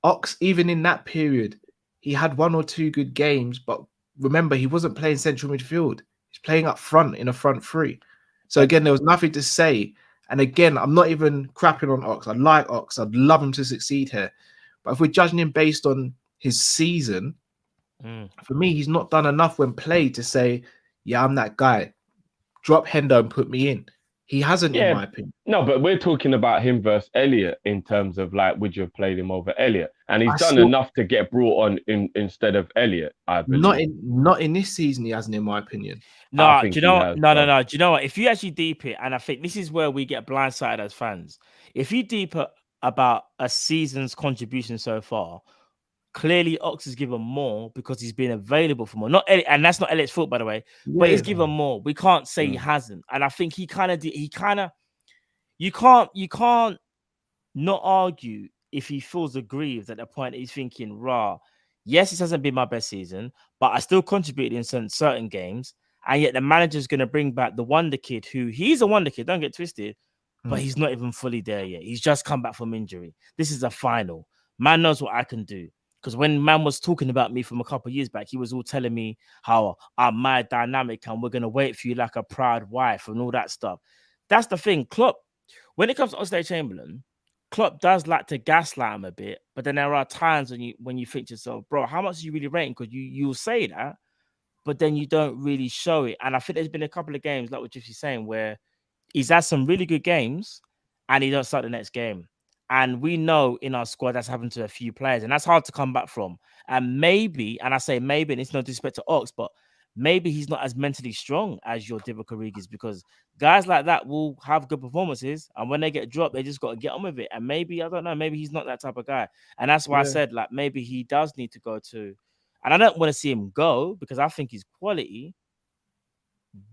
Ox, even in that period, he had 1 or 2 good games, but remember, he wasn't playing central midfield. He's playing up front in a front three. So again, there was nothing to say. And again, I'm not even crapping on Ox. I like Ox. I'd love him to succeed here. But if we're judging him based on his season, for me, he's not done enough when played to say, yeah, I'm that guy. Drop Hendo and put me in. He hasn't, in my opinion. No, but we're talking about him versus Elliott in terms of like, would you have played him over Elliott? And he's done enough to get brought on instead of Elliott, I believe. Not in this season, he hasn't, in my opinion. No, do you know what? No. Do you know what? If you actually deep it, and I think this is where we get blindsided as fans. If you deep it about a season's contribution so far, clearly Ox has given more because he's been available for more. Not Elliott, and that's not Elliott's fault, by the way. But he's given more. We can't say he hasn't. And I think he kind of did. You can't not argue if he feels aggrieved at the point that he's thinking, rah, yes, this hasn't been my best season, but I still contributed in certain games. And yet the manager's going to bring back the wonder kid, who he's a wonder kid, don't get twisted, but he's not even fully there yet. He's just come back from injury. This is a final. Man knows what I can do. Because when man was talking about me from a couple of years back, he was all telling me how I'm my dynamic and we're going to wait for you like a proud wife and all that stuff. That's the thing. Klopp, when it comes to Oxlade-Chamberlain, Klopp does like to gaslight him a bit, but then there are times when you think to yourself, bro, how much are you really rating? Because you'll say that, but then you don't really show it. And I think there's been a couple of games, like what Gypsy's saying, where he's had some really good games and he don't start the next game. And we know in our squad that's happened to a few players, and that's hard to come back from. And maybe, and I say maybe, and it's no disrespect to Ox, but maybe he's not as mentally strong as your Divock Origi, because guys like that will have good performances, and when they get dropped, they just got to get on with it. And maybe, I don't know, maybe he's not that type of guy. And that's why I said, like, maybe he does need to go to, and I don't want to see him go because I think he's quality,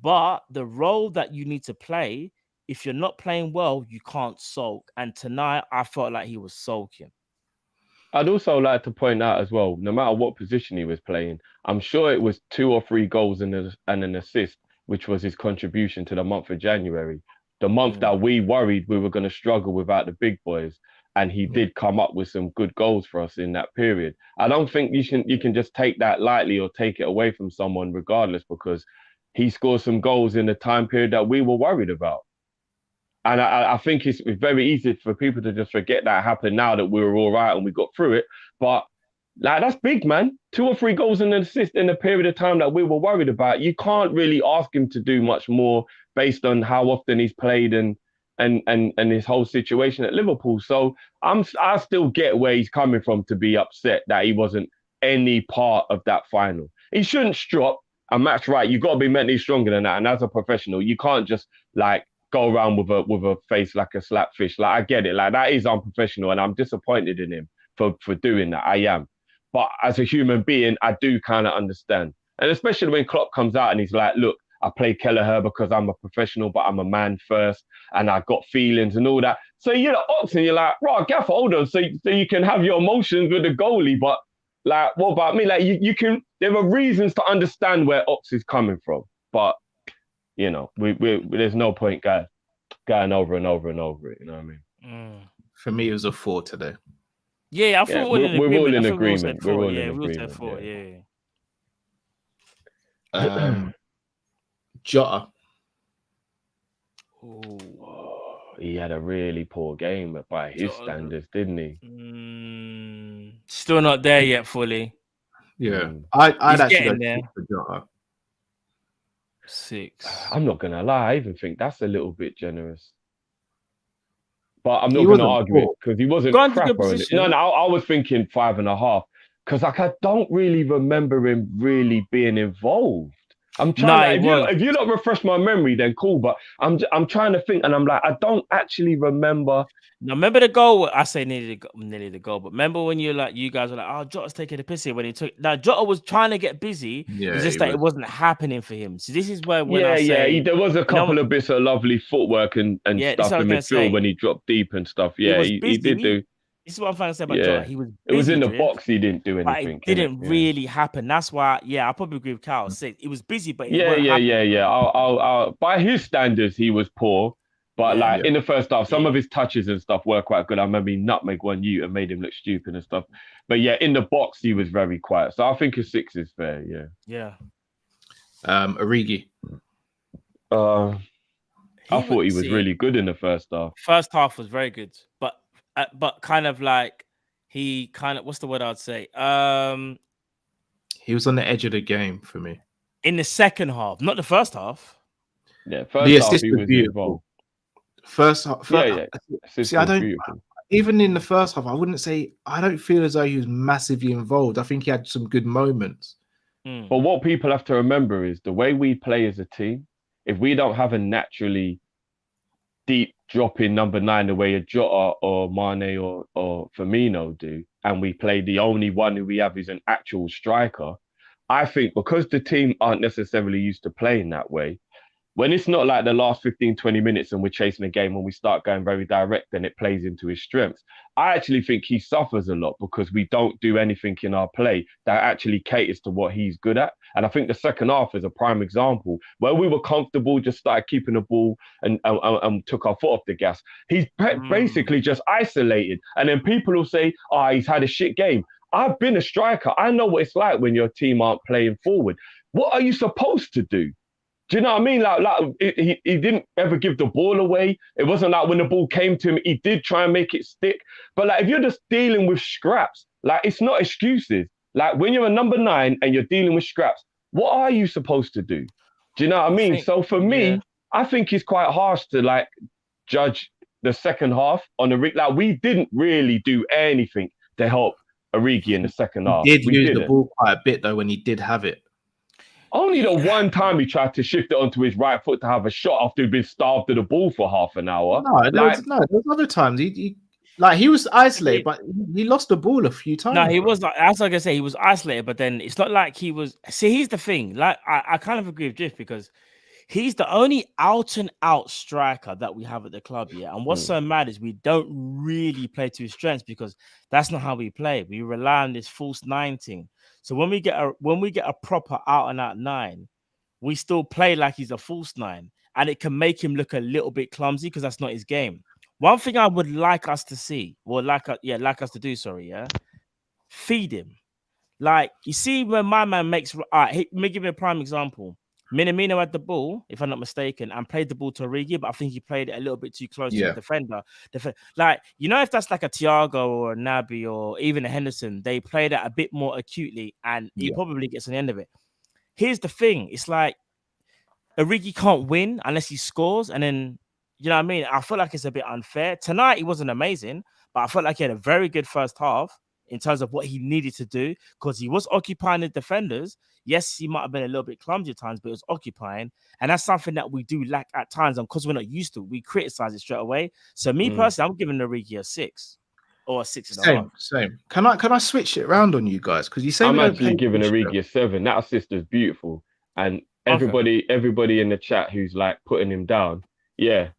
but the role that you need to play, if you're not playing well, you can't sulk. And tonight, I felt like he was sulking. I'd also like to point out as well, no matter what position he was playing, I'm sure it was 2 or 3 goals and an assist, which was his contribution to the month of January. The month that we worried we were going to struggle without the big boys. And he did come up with some good goals for us in that period. I don't think you can just take that lightly or take it away from someone regardless, because he scored some goals in the time period that we were worried about. And I think it's very easy for people to just forget that happened now that we were all right and we got through it. But like, that's big, man. 2 or 3 goals and an assist in a period of time that we were worried about. You can't really ask him to do much more based on how often he's played and his whole situation at Liverpool. So I still get where he's coming from to be upset that he wasn't any part of that final. He shouldn't strop. And Matt's right. You've got to be mentally stronger than that. And as a professional, you can't just like go around with a face like a slap fish. Like, I get it. Like, that is unprofessional, and I'm disappointed in him for doing that. I am. But as a human being, I do kind of understand. And especially when Klopp comes out and he's like, look, I play Kelleher because I'm a professional, but I'm a man first, and I've got feelings and all that. So you're like, Ox, and you're like, right, Gaffer, hold on. So you can have your emotions with the goalie, but like, what about me? Like, you can, there are reasons to understand where Ox is coming from. But you know, we there's no point going over and over and over it. You know what I mean? For me, it was a 4 today. Yeah, I thought we're all in agreement. We're all in agreement. We all said 4. Yeah. Jota. He had a really poor game by his standards, didn't he? Still not there yet fully. Yeah, I'd actually go getting there. for Jota. 6. I'm not gonna lie, I even think that's a little bit generous. But I'm not He going to wasn't argue it poor. because he wasn't Gone to crap good or anything. position. No, I was thinking 5.5 because like I don't really remember him really being involved. I'm trying. If you don't refresh my memory, then cool. But I'm trying to think, and I'm like, I don't actually remember. Now, remember the goal? I say nearly the goal, but remember when you guys were like, "Oh, Jota's taking the piss here." When he took now, Jota was trying to get busy. Yeah, it's just that it wasn't happening for him. So this is where there was a couple of bits of lovely footwork and stuff in midfield when he dropped deep and stuff. Yeah, he did do. This is what I'm trying to say about Jota. He was busy, it was in the box. He didn't do anything. But it didn't really happen. That's why. Yeah, I probably agree with Carl. It was busy, but yeah. I'll by his standards, he was poor. But in the first half, some of his touches and stuff were quite good. I remember he nutmeg one you and made him look stupid and stuff. But yeah, in the box, he was very quiet. So I think a 6 is fair. Yeah. Yeah. Origi. I thought he was really good in the first half. First half was very good, but kind of like what's the word I'd say? He was on the edge of the game for me. In the second half, not the first half. Yeah, first half he was involved. First half, see, I don't. Beautiful. Even in the first half, I wouldn't say I don't feel as though he was massively involved. I think he had some good moments. But what people have to remember is the way we play as a team. If we don't have a naturally deep drop in number 9 the way a Jota or Mane or Firmino do, and we play the only one who we have is an actual striker, I think because the team aren't necessarily used to playing that way, when it's not like the last 15, 20 minutes and we're chasing a game and we start going very direct, then it plays into his strengths. I actually think he suffers a lot because we don't do anything in our play that actually caters to what he's good at. And I think the second half is a prime example where we were comfortable, just started keeping the ball and took our foot off the gas. He's basically just isolated. And then people will say, he's had a shit game. I've been a striker. I know what it's like when your team aren't playing forward. What are you supposed to do? Do you know what I mean? He didn't ever give the ball away. It wasn't like when the ball came to him, he did try and make it stick. But like, if you're just dealing with scraps, like it's not excuses. Like when you're a number 9 and you're dealing with scraps, what are you supposed to do? Do you know what I mean? So for me, I think it's quite harsh to like judge the second half on the like we didn't really do anything to help Origi in the second half. He did use the ball quite a bit though when he did have it. Only the one time he tried to shift it onto his right foot to have a shot after he'd been starved of the ball for half an hour. There was other times he was isolated, but he lost the ball a few times. No, he was like, as I say, he was isolated, but then it's not like he was. See, here's the thing. Like I kind of agree with Jiff because he's the only out and out striker that we have at the club. Yeah, and what's so mad is we don't really play to his strengths because that's not how we play. We rely on this false 9 thing. So when we get a proper out and out 9, we still play like he's a false 9, and it can make him look a little bit clumsy because that's not his game. One thing I would like us to see, or like us to do, feed him. Like you see when my man makes. Let me give you a prime example. Minamino had the ball, if I'm not mistaken, and played the ball to Origi, but I think he played it a little bit too close to the defender. Like, if that's like a Thiago or a Naby or even a Henderson, they play that a bit more acutely and he probably gets on the end of it. Here's the thing. It's like Origi can't win unless he scores. And then, you know what I mean? I feel like it's a bit unfair. Tonight, he wasn't amazing, but I felt like he had a very good first half in terms of what he needed to do because he was occupying the defenders. Yes, he might have been a little bit clumsy at times, but it was occupying. And that's something that we do lack at times. And because we're not used to it, we criticize it straight away. So me personally, I'm giving Origi a 6 or a 6.5. Same. Can I switch it around on you guys? Because you say I'm actually giving Origi a 7. That assist is beautiful. And everybody in the chat who's like putting him down, I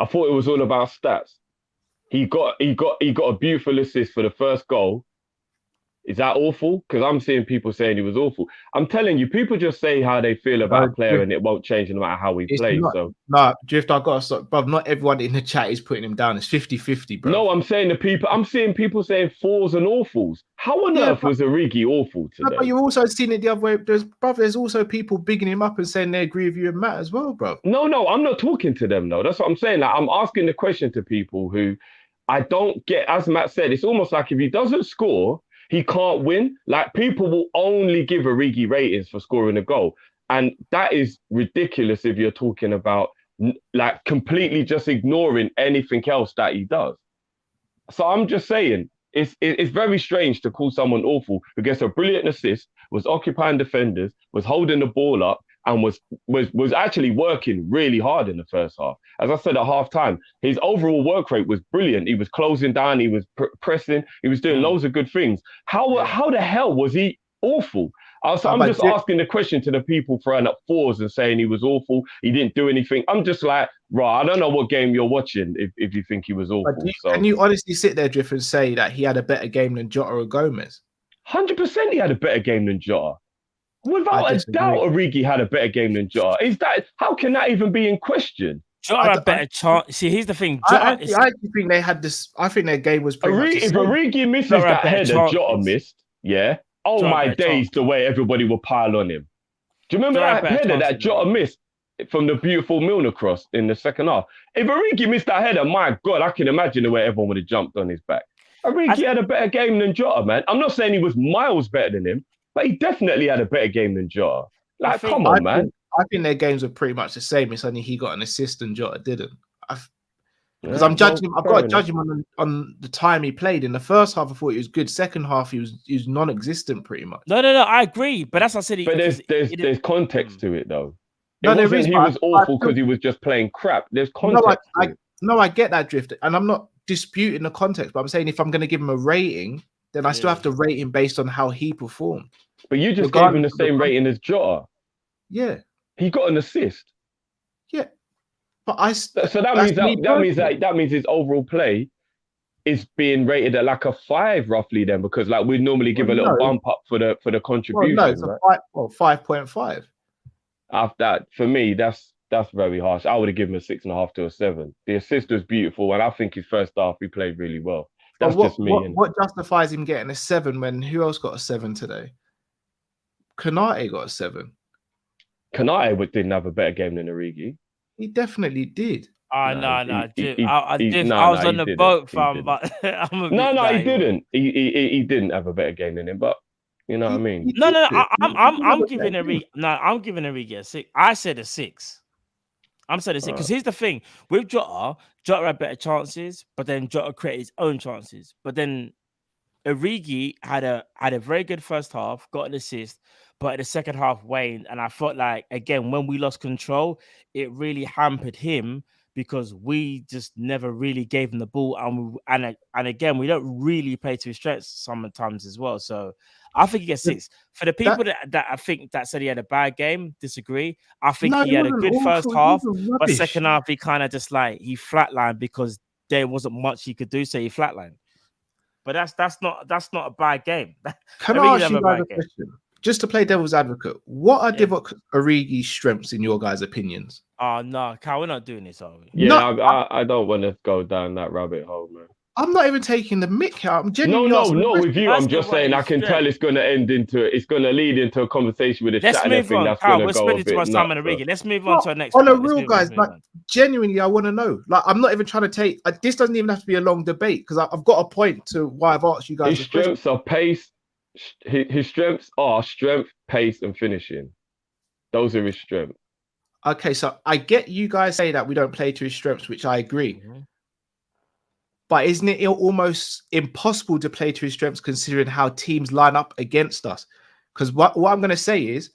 thought it was all about stats. He got a beautiful assist for the first goal. Is that awful? Because I'm seeing people saying he was awful. I'm telling you, people just say how they feel about a player and it won't change no matter how he It's plays. not, So no, Drift, I got to stop. Bruv, not everyone in the chat is putting him down. It's 50-50, bro. no, I'm saying I'm seeing people saying fours and awfuls. How on earth was Origi awful today? But you're also seeing it the other way. There's also people bigging him up and saying they agree with you and Matt as well, bro. No, I'm not talking to them though. That's what I'm saying. Like, I'm asking the question to people who I don't get. As Matt said, it's almost like if he doesn't score, he can't win. Like, people will only give Origi ratings for scoring a goal. And that is ridiculous if you're talking about like completely just ignoring anything else that he does. So I'm just saying, it's very strange to call someone awful who gets a brilliant assist, was occupying defenders, was holding the ball up, and was actually working really hard in the first half. As I said at half time, his overall work rate was brilliant. He was closing down, he was pressing, he was doing loads of good things. How the hell was he awful? I'm just asking the question to the people throwing up fours and saying he was awful, he didn't do anything. I'm just like, right, I don't know what game you're watching if you think he was awful. Can you honestly sit there, Drift, and say that he had a better game than Jota or Gomez? 100% he had a better game than Jota. Without a doubt, Origi had a better game than Jota. How can that even be in question? Jota had a better chance. See, here's the thing. I actually think they had this. I think their game was pretty much the If same. Origi misses that header Jota missed, yeah. Oh my days, the way everybody will pile on him. Do you remember that header that Jota missed from the beautiful Milner cross in the second half? If Origi missed that header, my God, I can imagine the way everyone would have jumped on his back. Origi had a better game than Jota, man. I'm not saying he was miles better than him, but he definitely had a better game than Jota. Like, come on, man. I think their games were pretty much the same. It's only he got an assist and Jota didn't. Because I'm judging him. I've got to judge him on the time he played. In the first half, I thought he was good. Second half, he was non-existent pretty much. No, I agree. But that's what I said. But there's context to it though. No, it wasn't he was awful because he was just playing crap. There's context. I get that, Drift, and I'm not disputing the context. But I'm saying if I'm going to give him a rating, then I still have to rate him based on how he performed. But you just gave him the same rating as Jota. Yeah, he got an assist. Yeah. But that means his overall play is being rated at like a 5 roughly then, because like we'd normally give a little bump up for the contribution. Well, no, it's right? 5.5. After that, for me, that's very harsh. I would have given him a 6.5 to a 7. The assist was beautiful, and I think his first half he played really well. That's just me. What justifies him getting a 7 when who else got a 7 today? Konate got a 7. Konate didn't have a better game than Origi. He definitely did. I was on the boat, fam. But he didn't. He didn't have a better game than him. But you know what I mean. I'm giving Origi a 6. I said a 6. I'm saying a 6 because here's the thing with Jota had better chances, but then Jota created his own chances. But then Origi had a very good first half, got an assist, but the second half waned. And I felt like, again, when we lost control, it really hampered him because we just never really gave him the ball. And again, we don't really play to his strengths sometimes as well. So I think he gets 6. For the people that I think that said he had a bad game, disagree. I think he had a good first half, but second half he kind of just like he flatlined because there wasn't much he could do, so he flatlined. But that's not a bad game. Can I ask you guys a question? Just to play devil's advocate, what are Divock Origi's strengths in your guys' opinions? Oh no, Cal, we're not doing this, are we? Yeah, I don't want to go down that rabbit hole, man. I'm not even taking the mick out. I'm genuinely not with you. I'm just saying I can tell it's going to lead into a conversation with a chat and everything that's going to go a bit nuts. We're spending too much time on Origi. Let's move on to our next one. On a real, guys, like genuinely, I want to know. Like, I'm not even trying to take. This doesn't even have to be a long debate because I've got a point to why I've asked you guys. His strengths are pace. His strengths are strength, pace, and finishing. Those are his strengths. Okay, so I get you guys say that we don't play to his strengths, which I agree. Mm-hmm. But isn't it almost impossible to play to his strengths considering how teams line up against us? Because what I'm going to say is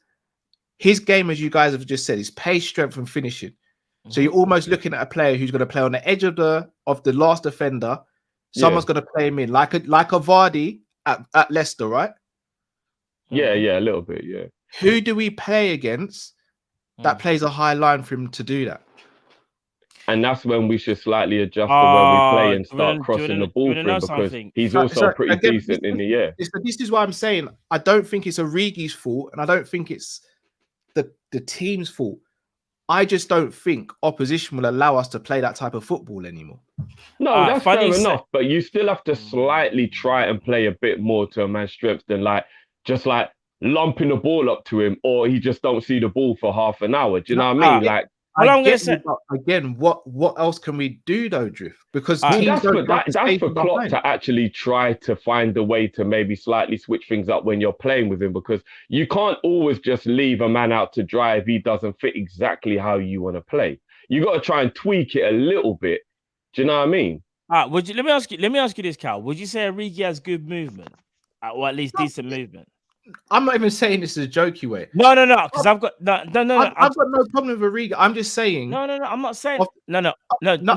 his game, as you guys have just said, is pace, strength, and finishing. Mm-hmm. So you're almost looking at a player who's going to play on the edge of the last defender. Someone's going to play him in like a Vardy at Leicester, right? Yeah, a little bit, yeah. Who do we play against that plays a high line for him to do that? And that's when we should slightly adjust the way we play and start do crossing the you ball wanna through know because something? he's So- also so pretty again, decent in the air. This is what I'm saying. I don't think it's Origi's fault, and I don't think it's the team's fault. I just don't think opposition will allow us to play that type of football anymore. No, that's fair funny enough, but you still have to slightly try and play a bit more to a man's strengths than just lumping the ball up to him, or he just don't see the ball for half an hour. Do you know what I mean? Well, I I'm gonna get say you, but again, what else can we do though, Drift? Because Well, teams that's don't have the that's space for Klopp behind. to actually try to find a way to maybe slightly switch things up when you're playing with him, because you can't always just leave a man out to dry if he doesn't fit exactly how you want to play. You got to try and tweak it a little bit. Do you know what I mean? Would you let me ask you this, Cal? Would you say Origi has good movement, or at least decent movement? I'm not even saying this is a jokey way. No, because I've got no. I've got no problem with Origi. I'm just saying. No. I'm not saying. Of- No.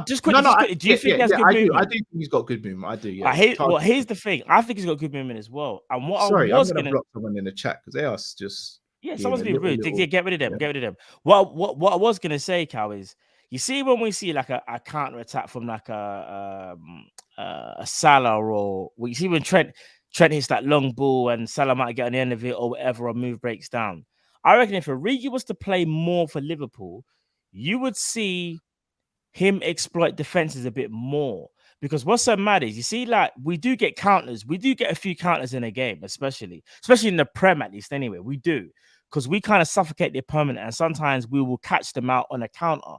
Just quickly. Do you think he has good I movement? do think he's got good movement. I do. Yeah. Here's the thing. I think he's got good movement as well. And what Sorry, I was I'm gonna block someone in the chat because they are just. yeah, being someone's a being rude. little- Get rid of them. yeah. Get rid of them. What I was gonna say, Cal, is you see when we see like a counter attack from like a Salah, or you see when Trent hits that long ball and Salah might get on the end of it or whatever, or move breaks down. I reckon if Origi was to play more for Liverpool, you would see him exploit defenses a bit more. Because what's so mad is, you see, like, we do get counters. We do get a few counters in a game, especially in the Prem, at least anyway. We do. Because we kind of suffocate the opponent, and sometimes we will catch them out on a counter.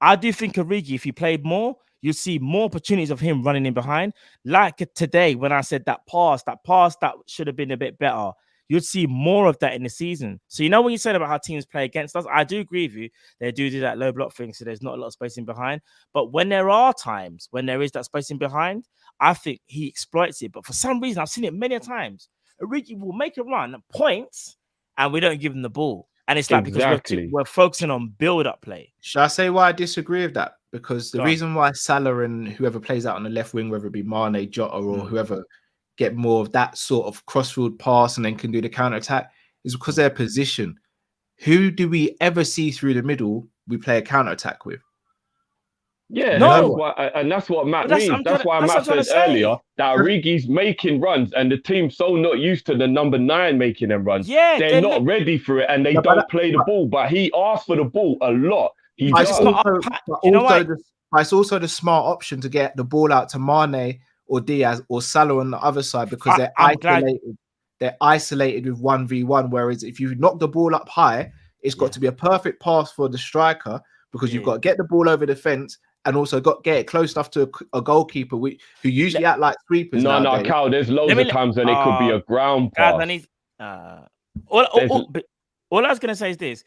I do think Origi, if he played more, you'll see more opportunities of him running in behind. Like today, when I said that pass that should have been a bit better, you'd see more of that in the season. So you know when you said about how teams play against us, I do agree with you. They do that low block thing, so there's not a lot of spacing behind. But when there are times when there is that spacing behind, I think he exploits it. But for some reason, I've seen it many times. Origi will make a run, points, and we don't give him the ball. And it's like Exactly. because we're focusing on build-up play. Should I say why I disagree with that? Because the Go on. reason why Salah and whoever plays out on the left wing, whether it be Mane, Jota, or whoever, get more of that sort of crossfield pass and then can do the counter attack is because their position. Who do we ever see through the middle we play a counter attack with? Yeah, No. that's what Matt That's- means. I'm That's trying- why that's what Matt I'm trying said to say. earlier that Origi's making runs, and the team's so not used to the number 9 making them runs. Yeah, they're not ready for it, and they don't play the ball. But he asks for the ball a lot. He But does. it's not also, up- but you know also what? but it's also the smart option to get the ball out to Mane or Diaz or Salah on the other side because they're I'm glad- isolated. They're isolated with 1v1. Whereas if you knock the ball up high, it's got to be a perfect pass for the striker because you've got to get the ball over the fence and also get it close enough to a goalkeeper who usually act like sweepers. No, nowadays. Cal. There's loads of times when it could be a ground pass. All I was gonna say is this: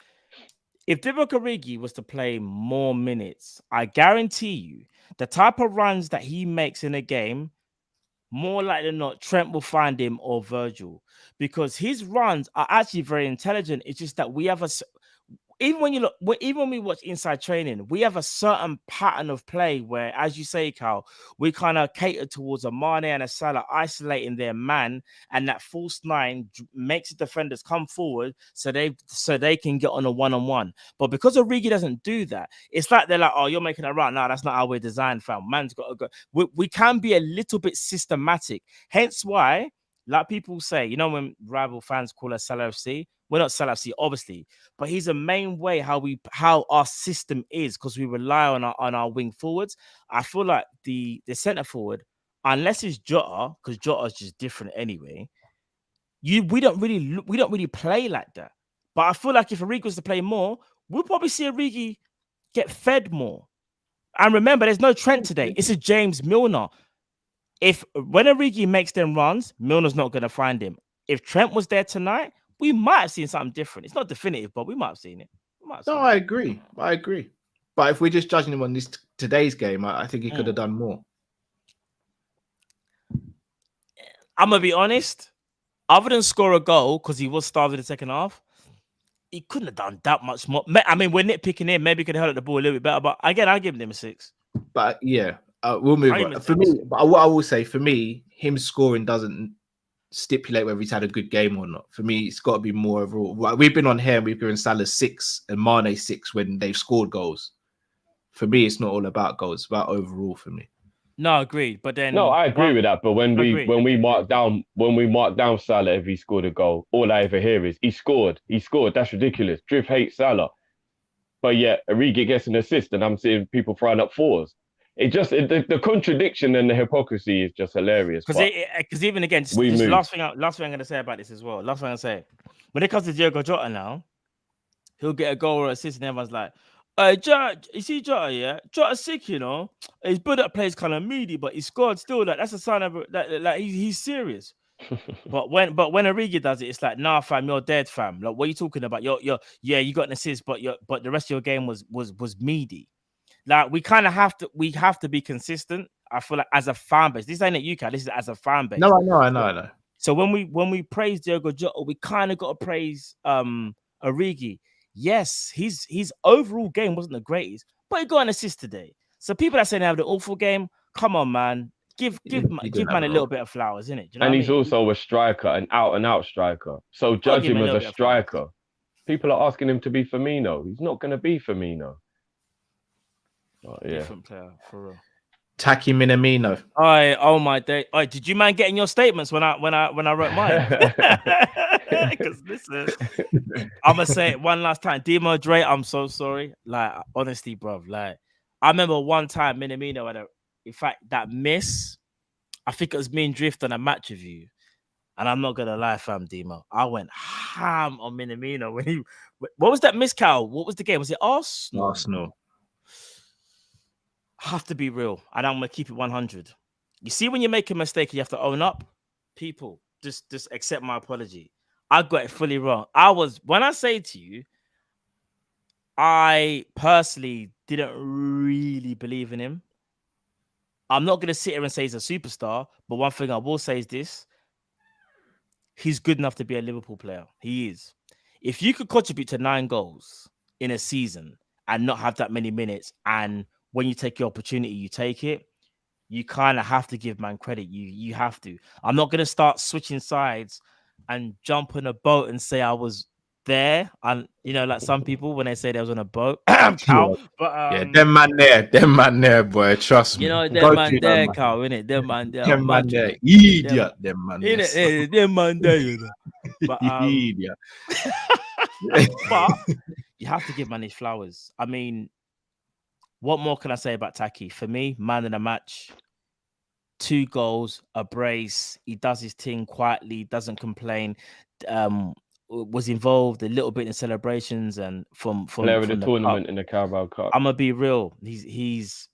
if Divock Origi was to play more minutes, I guarantee you the type of runs that he makes in a game, more likely than not, Trent will find him or Virgil, because his runs are actually very intelligent. It's just that we have even when we watch inside training, we have a certain pattern of play where, as you say, Cal, we kind of cater towards a Mane and a Salah isolating their man, and that false 9 makes the defenders come forward so they can get on a one-on-one. But because Origi doesn't do that, it's like they're like, oh, you're making a run. No, that's not how we're designed, fam. Man's got to go. We can be a little bit systematic. Hence why, like people say, you know, when rival fans call us Salah FC, we're not Salah FC, obviously, but he's a main way how our system is, because we rely on our wing forwards. I feel like the centre forward, unless it's Jota, because Jota is just different anyway. We don't really play like that. But I feel like if Origi was to play more, we'll probably see Origi get fed more. And remember, there's no Trent today. It's a James Milner. When Origi makes them runs, Milner's not going to find him. If Trent was there tonight, we might have seen something different. It's not definitive, but we might have seen it. I agree. But if we're just judging him on today's game, I think he could have done more. I'm going to be honest. Other than score a goal, because he was starved in the second half, he couldn't have done that much more. I mean, we're nitpicking him. Maybe he could have held the ball a little bit better. But again, I'll give him a 6. But yeah, we'll move on. For me, but what I will say, for me, him scoring doesn't stipulate whether he's had a good game or not. For me, it's got to be more overall. We've been on here and we've given Salah 6 and Mane 6 when they've scored goals. for me, it's not all about goals. It's about overall for me. No, agreed. But then No, I agree with that. But when we mark down Salah if he scored a goal, all I ever hear is he scored. That's ridiculous. Drift hates Salah, but yet Origi gets an assist, and I'm seeing people throwing up fours. The contradiction and the hypocrisy is just hilarious. Because even again, just last thing I'm going to say about this as well. Last thing I say, when it comes to Diogo Jota now, he'll get a goal or assist, and everyone's like, Jota, you see Jota, yeah? Jota's sick, you know. His build-up play is kind of meaty, but he scored still. That's a sign of like he's serious. but when Origi does it, it's like, nah, fam, you're dead, fam. Like, what are you talking about? You got an assist, but the rest of your game was meaty. Like, we have to be consistent. I feel like as a fan base, this ain't at UK. This is as a fan base. No, I know. So when we praise Diogo Jota, we kind of got to praise Origi. Yes, his overall game wasn't the greatest, but he got an assist today. So people that say they have an awful game, come on, man. Give man a little bit of flowers, innit? You know and what he's I mean? also a striker, an out-and-out striker. So judge him as a striker. People are asking him to be Firmino. He's not going to be Firmino. Oh, yeah. Different player, for real. Tacky Minamino. Oh my day. Did you man get in your statements when I wrote mine? Because listen, I'm gonna say it one last time. Demo Dre, I'm so sorry. Like, honestly, bro. Like, I remember one time Minamino had in fact, that miss, I think it was me and Drift on a match with you. And I'm not gonna lie, fam, Demo. I went ham on Minamino when what was that miss, Cal? What was the game? Was it Arsenal? Have to be real, and I'm gonna keep it 100. You see, when you make a mistake, you have to own up. People, just accept my apology. I got it fully wrong. When I say to you, I personally didn't really believe in him. I'm not gonna sit here and say he's a superstar, but one thing I will say is this: he's good enough to be a Liverpool player. He is. If you could contribute to 9 goals in a season and not have that many minutes, and when you take your opportunity, you take it, you kind of have to give man credit. You have to. I'm not going to start switching sides and jump on a boat and say I was there. And, like some people, when they say they was on a boat. Cal, but, them man there, boy. Trust me. Them man there, Cal, innit? Them man there. Them man there. Idiot, them man there. Them man there, But, idiot. But you have to give man his flowers. I mean, what more can I say about Taki? For me, man in the match, 2 goals, a brace. He does his thing quietly, doesn't complain. Was involved a little bit in celebrations and from player of the tournament in the Carabao Cup. I'm gonna be real. He's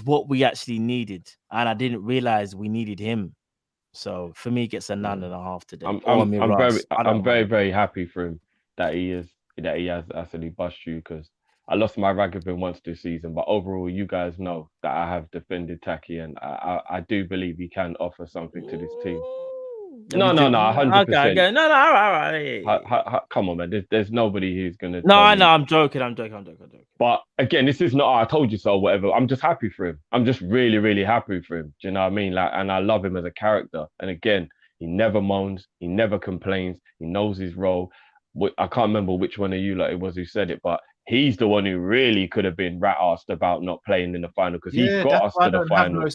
what we actually needed, and I didn't realize we needed him. So for me, he gets a 9.5 today. I'm very, very happy for him that he has actually bust you, because I lost my rag of him once this season, but overall, you guys know that I have defended Taki, and I do believe he can offer something to this team. No, 100%. Okay. No, all right. Come on, man. There's nobody who's gonna. No, I know. I'm joking. But again, this is not I told you so. Whatever. I'm just happy for him. I'm just really, really happy for him. Do you know what I mean? Like, and I love him as a character. And again, he never moans. He never complains. He knows his role. I can't remember which one of you it was who said it, but he's the one who really could have been rat-arsed about not playing in the final, because he got us to the final.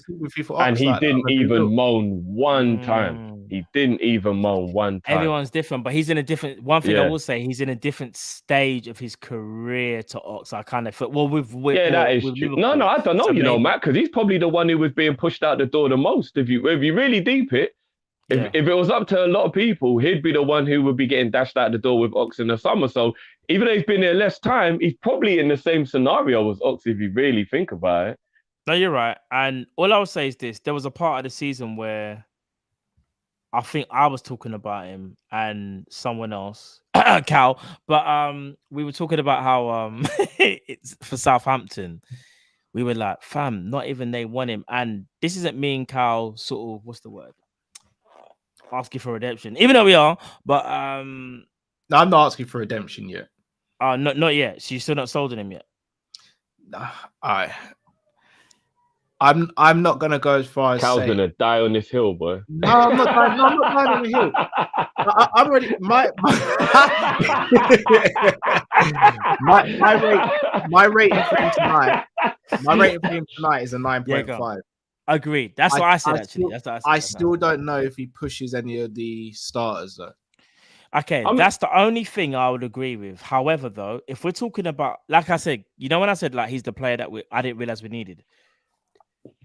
And he didn't even moan one time. He didn't even moan one time. Everyone's different, but he's in a different... One thing I will say, he's in a different stage of his career to Ox. I kind of feel... Well, that is true. No, I don't know, Matt, because he's probably the one who was being pushed out the door the most. If you really deep it, if it was up to a lot of people, he'd be the one who would be getting dashed out the door with Ox in the summer. So even though he's been there less time, he's probably in the same scenario as Ox, if you really think about it. No, you're right. And all I would say is this. There was a part of the season where I think I was talking about him and someone else, Cal, but we were talking about how it's for Southampton. We were like, fam, not even they want him. And this isn't me and Cal sort of, what's the word? Asking for redemption, even though we are, but no, I'm not asking for redemption yet. Not yet. So you're still not sold on him yet? I'm not gonna go as far as Cal's gonna die on this hill, boy. No, I'm not dying on the hill. I'm already my rating for him tonight. My rating for him tonight is a Yeah, go 9.5. Agreed. That's what I said, actually. Still, That's what I said. I still don't know if he pushes any of the starters though. Okay, that's the only thing I would agree with. However, though, if we're talking about, like I said, you know, when I said like he's the player that I didn't realize we needed.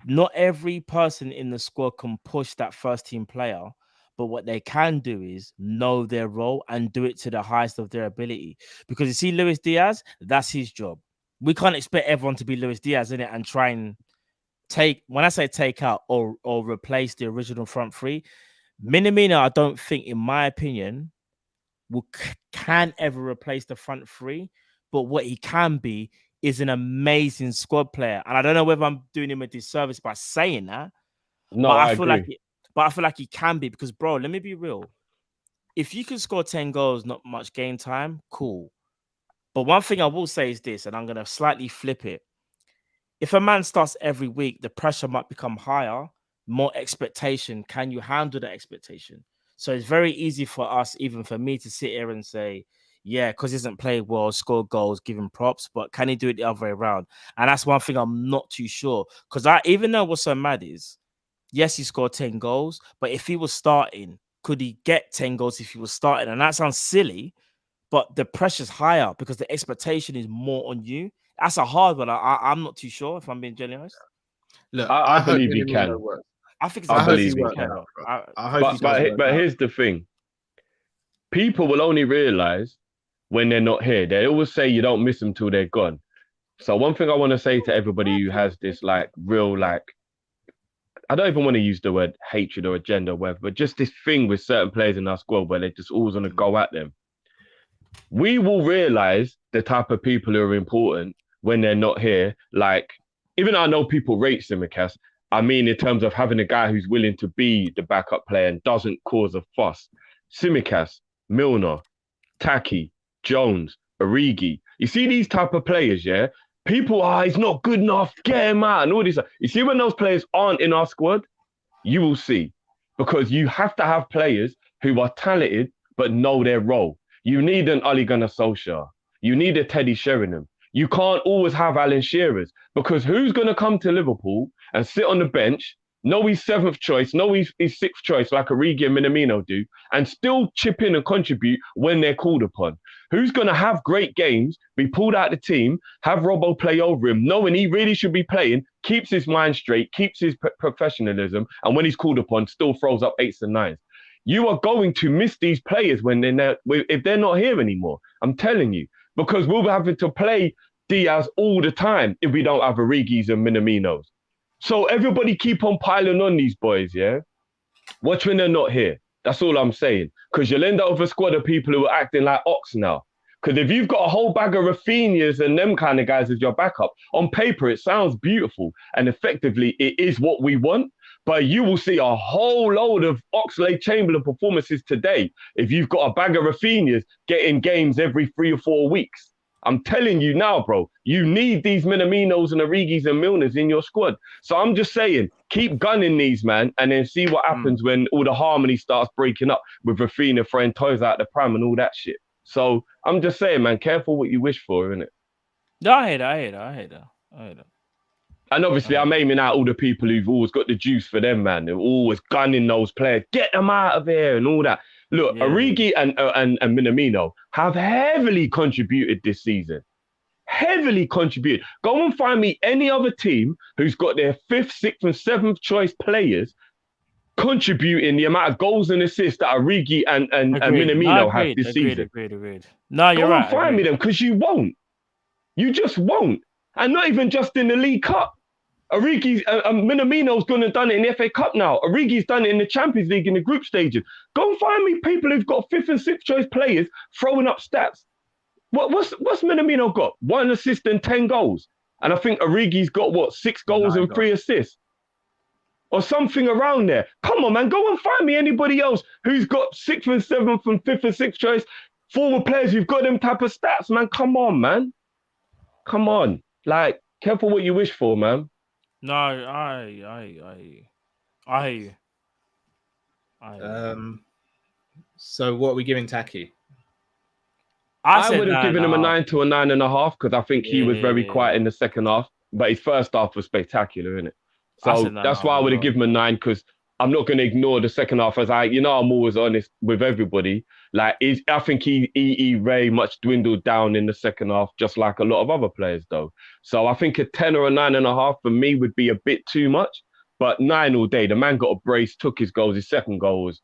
Not every person in the squad can push that first team player, but what they can do is know their role and do it to the highest of their ability. Because you see, Luis Diaz, that's his job. We can't expect everyone to be Luis Diaz in it and try and take, when I say take out or replace the original front three. Minamino, I don't think, in my opinion, can ever replace the front three, but what he can be is an amazing squad player. And I don't know whether I'm doing him a disservice by saying that. No, but I feel agree. I feel like he can be, because, bro, let me be real. If you can score 10 goals, not much game time, cool. But one thing I will say is this, and I'm going to slightly flip it. If a man starts every week, the pressure might become higher, more expectation. Can you handle that expectation? So it's very easy for us, even for me, to sit here and say, yeah, because he hasn't played well, scored goals, give him props, but can he do it the other way around? And that's one thing I'm not too sure. Because even though what's so mad is, yes, he scored 10 goals, but if he was starting, could he get 10 goals if he was starting? And that sounds silly, but the pressure's higher because the expectation is more on you. That's a hard one. I'm not too sure, if I'm being genuine. Look, I hope believe he Minamino can. works. I think it's I a believe massive he one, can. bro. I hope he does work But out. here's the thing. People will only realize when they're not here. They always say you don't miss them till they're gone. So one thing I want to say to everybody who has this like real like, I don't even want to use the word hatred or agenda or whatever, but just this thing with certain players in our squad where they just always want to go at them. We will realize the type of people who are important when they're not here. Like, even though I know people rate Tsimikas, I mean, in terms of having a guy who's willing to be the backup player and doesn't cause a fuss. Tsimikas, Milner, Taki, Jones, Origi. You see these type of players, yeah? People, he's not good enough, get him out, and all this. You see, when those players aren't in our squad, you will see. Because you have to have players who are talented but know their role. You need an Ole Gunnar Solskjaer. You need a Teddy Sheringham. You can't always have Alan Shearers, because who's going to come to Liverpool and sit on the bench, know he's seventh choice, know he's sixth choice like Origi and Minamino do, and still chip in and contribute when they're called upon? Who's going to have great games, be pulled out of the team, have Robbo play over him, knowing he really should be playing, keeps his mind straight, keeps his professionalism, and when he's called upon, still throws up 8s and 9s? You are going to miss these players if they're not here anymore. I'm telling you, because we'll be having to play Diaz all the time if we don't have Origis and Minaminos. So everybody keep on piling on these boys, yeah? Watch when they're not here. That's all I'm saying. Because you'll end up with a squad of people who are acting like ox now. Because if you've got a whole bag of Rafinhas and them kind of guys as your backup, on paper it sounds beautiful, and effectively it is what we want. But you will see a whole load of Oxlade-Chamberlain performances today if you've got a bag of Rafinhas getting games every 3 or 4 weeks. I'm telling you now, bro, you need these Minaminos and Origis and Milners in your squad. So I'm just saying, keep gunning these, man, and then see what happens when all the harmony starts breaking up with Rafinha throwing toys out the pram and all that shit. So I'm just saying, man, careful what you wish for, innit? No, I hate that. And obviously, I'm aiming out all the people who've always got the juice for them, man. They're always gunning those players, get them out of here and all that. Look, Origi and Minamino have heavily contributed this season. Heavily contributed. Go and find me any other team who's got their 5th, 6th, and 7th choice players contributing the amount of goals and assists that Origi and Minamino have this season. Agreed. No, you're right. Go and find me them, because you won't. You just won't. And not even just in the League Cup. Origi's Minamino's gone and done it in the FA Cup now. Origi's done it in the Champions League in the group stages. Go and find me people who've got 5th and 6th choice players throwing up stats. What's Minamino got? 1 assist and 10 goals. And I think Origi's got 6 goals and 3 assists. Or something around there. Come on, man. Go and find me anybody else who's got 6th and 7th and 5th and 6th choice forward players who've got them type of stats, man. Come on, man. Come on. Like, careful what you wish for, man. No, I hear you. So what are we giving Taki? I would have given him a 9 to a 9.5, because I think he was very quiet in the second half. but his first half was spectacular, isn't it? I So said that's why I would have given him a 9 because I'm not going to ignore the second half. As I'm always honest with everybody. Like, I think he very much dwindled down in the second half, just like a lot of other players, though. So I think a 10 or a 9.5 for me would be a bit too much. But 9 all day. The man got a brace, took his goals. His second goal was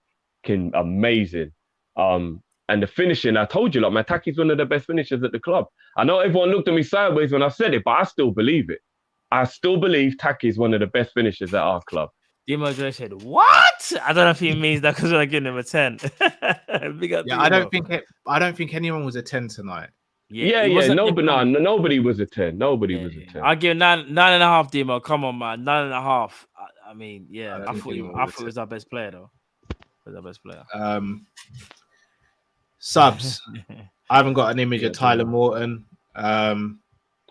amazing. And the finishing, I told you, like, Mataki's one of the best finishers at the club. I know everyone looked at me sideways when I said it, but I still believe it. I still believe Taki is one of the best finishers at our club. Dimo Joy said, "What?" I don't know if he means that because we're giving him a 10. I don't think anyone was a 10 tonight. Nobody was a 10. Nobody was a 10. I'll give 9.5, Dimo. Come on, man. 9.5. I mean, yeah, I thought he was our best player, though. Was our best player. Subs. I haven't got an image of Tyler Morton.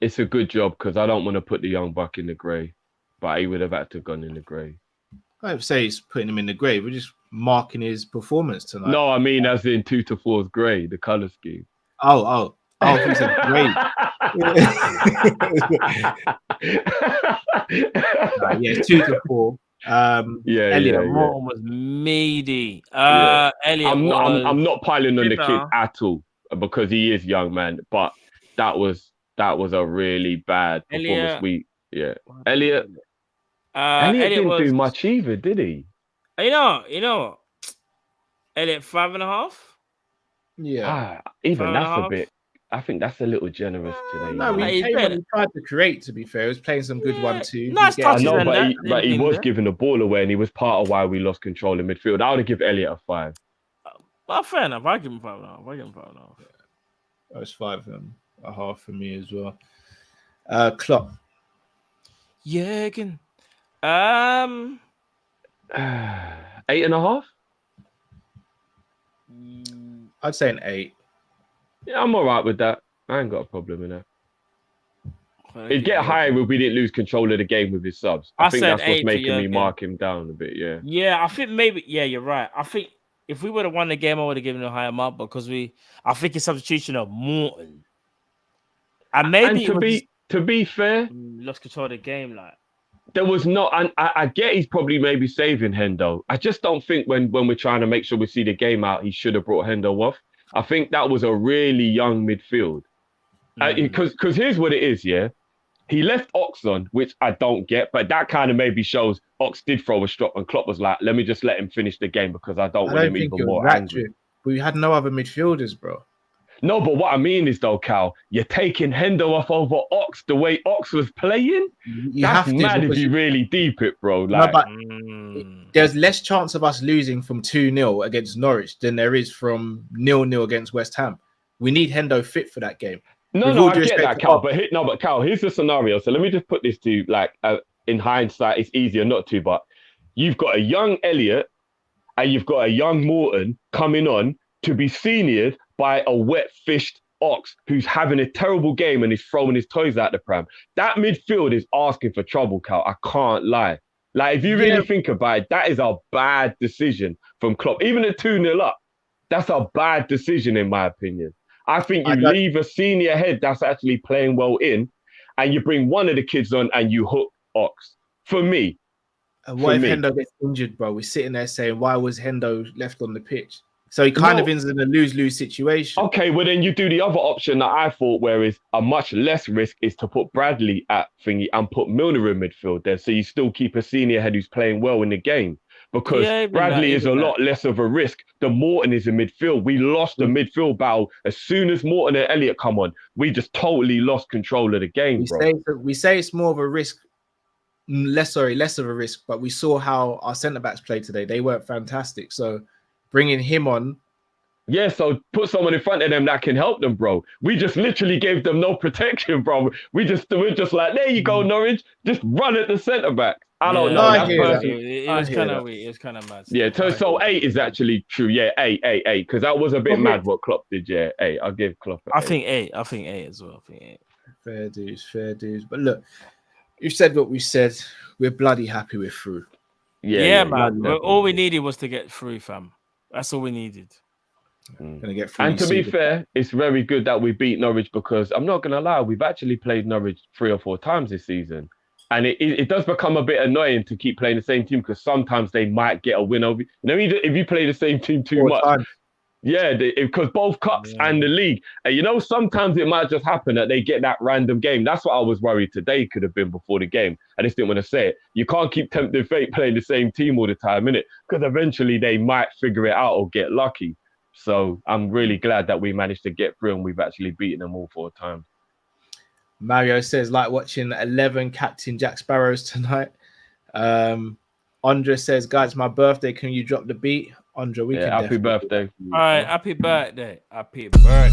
It's a good job because I don't want to put the young buck in the grey, but he would have had to have gone in the grey. I would say he's putting him in the grey. We're just marking his performance tonight. No, I mean as in 2 to 4's grey, the colour scheme. Oh, he said grey. Yeah, 2 to 4. Elliott Morton was meaty. Elliott, I'm not piling on the kid at all because he is young, man. But that was a really bad performance. Elliott. Elliott didn't do much either, did he? You know. Elliott 5.5. Yeah, even that's a bit. I think that's a little generous today. No, he tried to create. To be fair, he was playing some good 1-2. But he was giving the ball away, and he was part of why we lost control in midfield. I would have given Elliott a 5. Well, fair enough. I give him 5.5. That was 5.5 for me as well. Klopp. Jürgen. 8.5. I'd say an 8. Yeah, I'm all right with that. I ain't got a problem with that. It'd get higher if we didn't lose control of the game with his subs. I think that's what's making me mark him down a bit, yeah. Yeah, I think maybe, you're right. I think if we would have won the game, I would have given him a higher mark because I think his substitution of Morton. And maybe to be fair, lost control of the game, like. There was not, and I get he's probably maybe saving Hendo. I just don't think when we're trying to make sure we see the game out, he should have brought Hendo off. I think that was a really young midfield. Because here's what it is, yeah? He left Ox on, which I don't get, but that kind of maybe shows Ox did throw a strop and Klopp was like, let me just let him finish the game because I don't want him even more angry. We had no other midfielders, bro. No, but what I mean is though, Cal, you're taking Hendo off over Ox the way Ox was playing. That's mad if you really deep it, bro. Like, no, but there's less chance of us losing from 2-0 against Norwich than there is from 0-0 against West Ham. We need Hendo fit for that game. No, I get that, Cal. But Cal, here's the scenario. So let me just put this to you, like, in hindsight, it's easier not to, but you've got a young Elliott and you've got a young Morton coming on to be seniored by a wet-fished Ox who's having a terrible game and is throwing his toys out the pram. That midfield is asking for trouble, Cal. I can't lie. Like, if you really think about it, that is a bad decision from Klopp. Even at 2-0 up, that's a bad decision, in my opinion. I think you leave a senior head that's actually playing well in, and you bring one of the kids on and you hook Ox. For me. What if Hendo gets injured, bro? We're sitting there saying, why was Hendo left on the pitch? So he kind of is in a lose-lose situation. Okay, well then you do the other option that I thought, whereas a much less risk is to put Bradley at thingy and put Milner in midfield there, so you still keep a senior head who's playing well in the game. Because Bradley is a lot less of a risk than Morton is in midfield. We lost the midfield battle as soon as Morton and Elliott come on. We just totally lost control of the game, we say it's more of a risk, less of a risk, but we saw how our centre-backs played today. They weren't fantastic, so bringing him on. Yeah, so put someone in front of them that can help them, bro. We just literally gave them no protection, bro. We're just like, there you go, Norwich. Just run at the centre-back. I don't know. It was kind of weird. It was kind of mad. Yeah, so 8 is actually true. Yeah, 8. Because that was a bit mad what Klopp did. Yeah, 8. I'll give Klopp an 8. I think 8 as well. I think 8. Fair dues. But look, you've said what we said. We're bloody happy we're through. Yeah, man. All we needed was to get through, fam. That's all we needed. Gonna get through. And to be fair, it's very good that we beat Norwich because I'm not gonna lie, we've actually played Norwich 3 or 4 times this season, and it does become a bit annoying to keep playing the same team because sometimes they might get a win over. If you play the same team too much. Times. Yeah, because both cups and the league. And sometimes it might just happen that they get that random game. That's what I was worried today could have been before the game. I just didn't want to say it. You can't keep tempting fate playing the same team all the time, innit? Because eventually they might figure it out or get lucky. So I'm really glad that we managed to get through and we've actually beaten them all 4 times. Mario says, like watching 11 Captain Jack Sparrows tonight. Andra says, guys, my birthday. Can you drop the beat? Andra, we can happy birthday. All right, happy birthday. Happy birthday.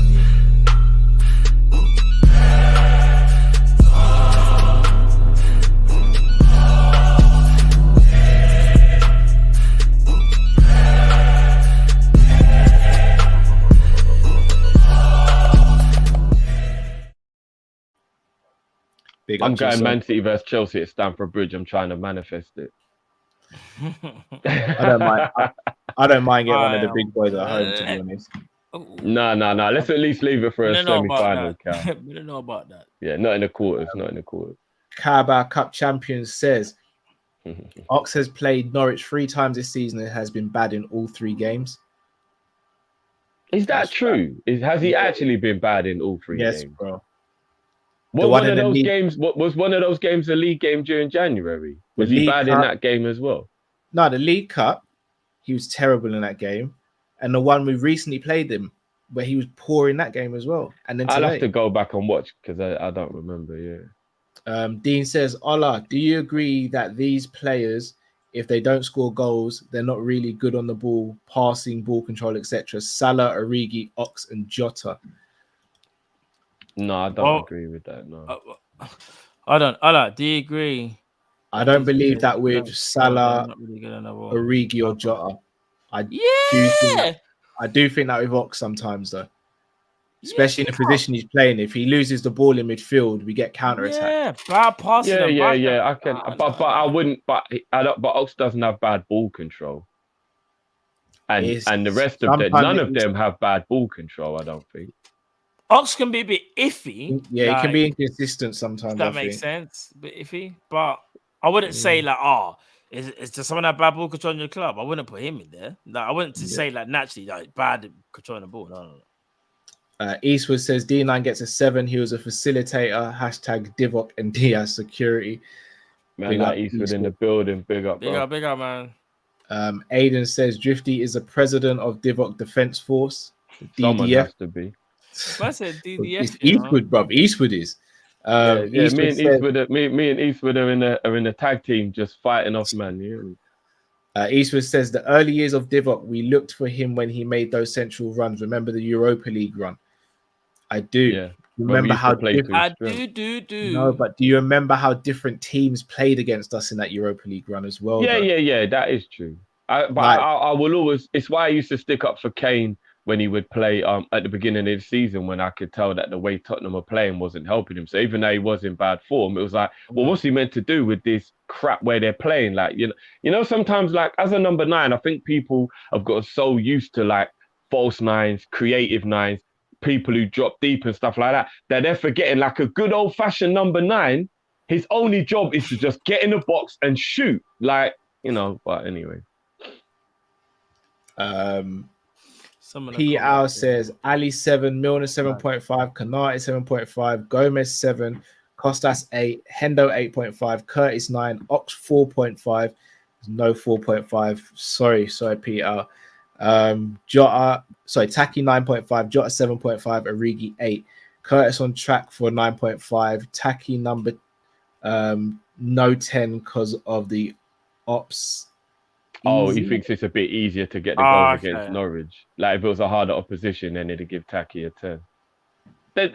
I'm going Man City versus Chelsea at Stamford Bridge. I'm trying to manifest it. I don't mind. I don't mind getting one of the big boys at home, to be honest. No. Let's at least leave it for a semi-final. We don't know about that. Yeah, not in the quarters. Carabao Cup champion says, Ox has played Norwich 3 times this season and has been bad in all 3 games. Is that true? Has he actually been bad in all 3 games? Yes, bro. What one of those games? What was one of those games a league game during January? Was he bad in that game as well? No, the League Cup, he was terrible in that game, and the one we recently played him, where he was poor in that game as well. And then today, I'll have to go back and watch because I don't remember. Yeah. Dean says, Ola, do you agree that these players, if they don't score goals, they're not really good on the ball, passing, ball control, etc.? Salah, Origi, Ox, and Jota. No, I don't agree with that. No, I don't. Ola, do you agree? I don't believe that with Salah, Origi, or Jota. I do think that with Ox sometimes, though. Especially in the position he's playing. If he loses the ball in midfield, we get counter-attack. Yeah, bad passing. Yeah. I can, but I wouldn't. But Ox doesn't have bad ball control, and the rest of them, none of them have bad ball control. I don't think. Ox can be a bit iffy. Yeah, he can be inconsistent sometimes. That makes sense. A bit iffy, but I wouldn't say like, is there someone that bad ball control in your club? I wouldn't put him in there. Like, I wouldn't say like naturally like bad controlling the ball. No. Eastwood says D9 gets a 7. He was a facilitator. # Divock and Diaz security. Man, that Eastwood in the building. Big up, bro. Big up, man. Aiden says Drifty is the president of Divock Defense Force. Someone has to be. I said DDF. It's Eastwood, bro. Eastwood is. Eastwood me and Eastwood are in the tag team, just fighting off, man. Yeah. Eastwood says the early years of Divock, we looked for him when he made those central runs. Remember the Europa League run? I do. Yeah. Remember how I do. No, but do you remember how different teams played against us in that Europa League run as well? Yeah. That is true. I will always. It's why I used to stick up for Kane when he would play at the beginning of the season, when I could tell that the way Tottenham were playing wasn't helping him. So even though he was in bad form, it was like, well, what's he meant to do with this crap where they're playing? Like, sometimes like as a number 9, I think people have got so used to like false 9s, creative 9s, people who drop deep and stuff like that they're forgetting like a good old fashioned number 9. His only job is to just get in the box and shoot. Like, but anyway. P.L. says Ali 7, Milner 7.5, Kanate 7.5, Gomez 7, Costas 8, Hendo 8.5, Curtis 9, Ox 4.5, no 4.5. Sorry, P.L. Taki 9.5, Jota 7.5, Origi 8, Curtis on track for 9.5, Taki number no 10 because of the ops. Oh, he thinks it's a bit easier to get the goals against Norwich. Like if it was a harder opposition, then it'd give Taki a 10.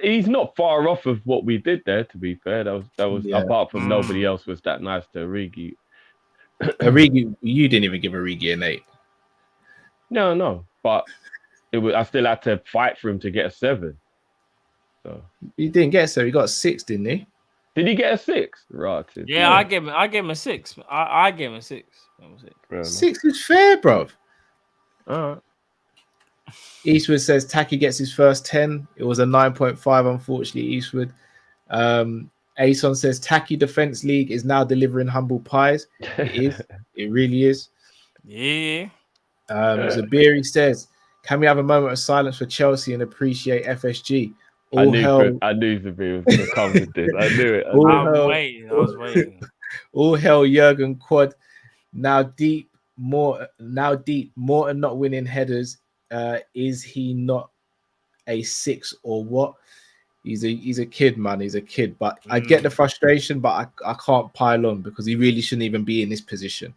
He's not far off of what we did there. To be fair, that was apart from nobody else was that nice to Origi. Origi, you didn't even give Origi an 8. No, but I still had to fight for him to get a 7. So he didn't get so he got a 6, didn't he? Did he get a 6? Right. Yeah, I gave him a 6. I gave him a 6. 6 is fair, bro. All right. Eastwood says Taki gets his first 10. It was a 9.5, unfortunately, Eastwood. Ason says Taki Defense League is now delivering humble pies. It is. It really is. Yeah. Zabiri says, can we have a moment of silence for Chelsea and appreciate FSG? I knew Zabiri was going to come with this. I knew it. I was waiting. All hell, Jurgen Quad. Now deep, Morton not winning headers. Is he not a 6 or what? He's a kid, man. He's a kid. But I get the frustration, but I can't pile on because he really shouldn't even be in this position.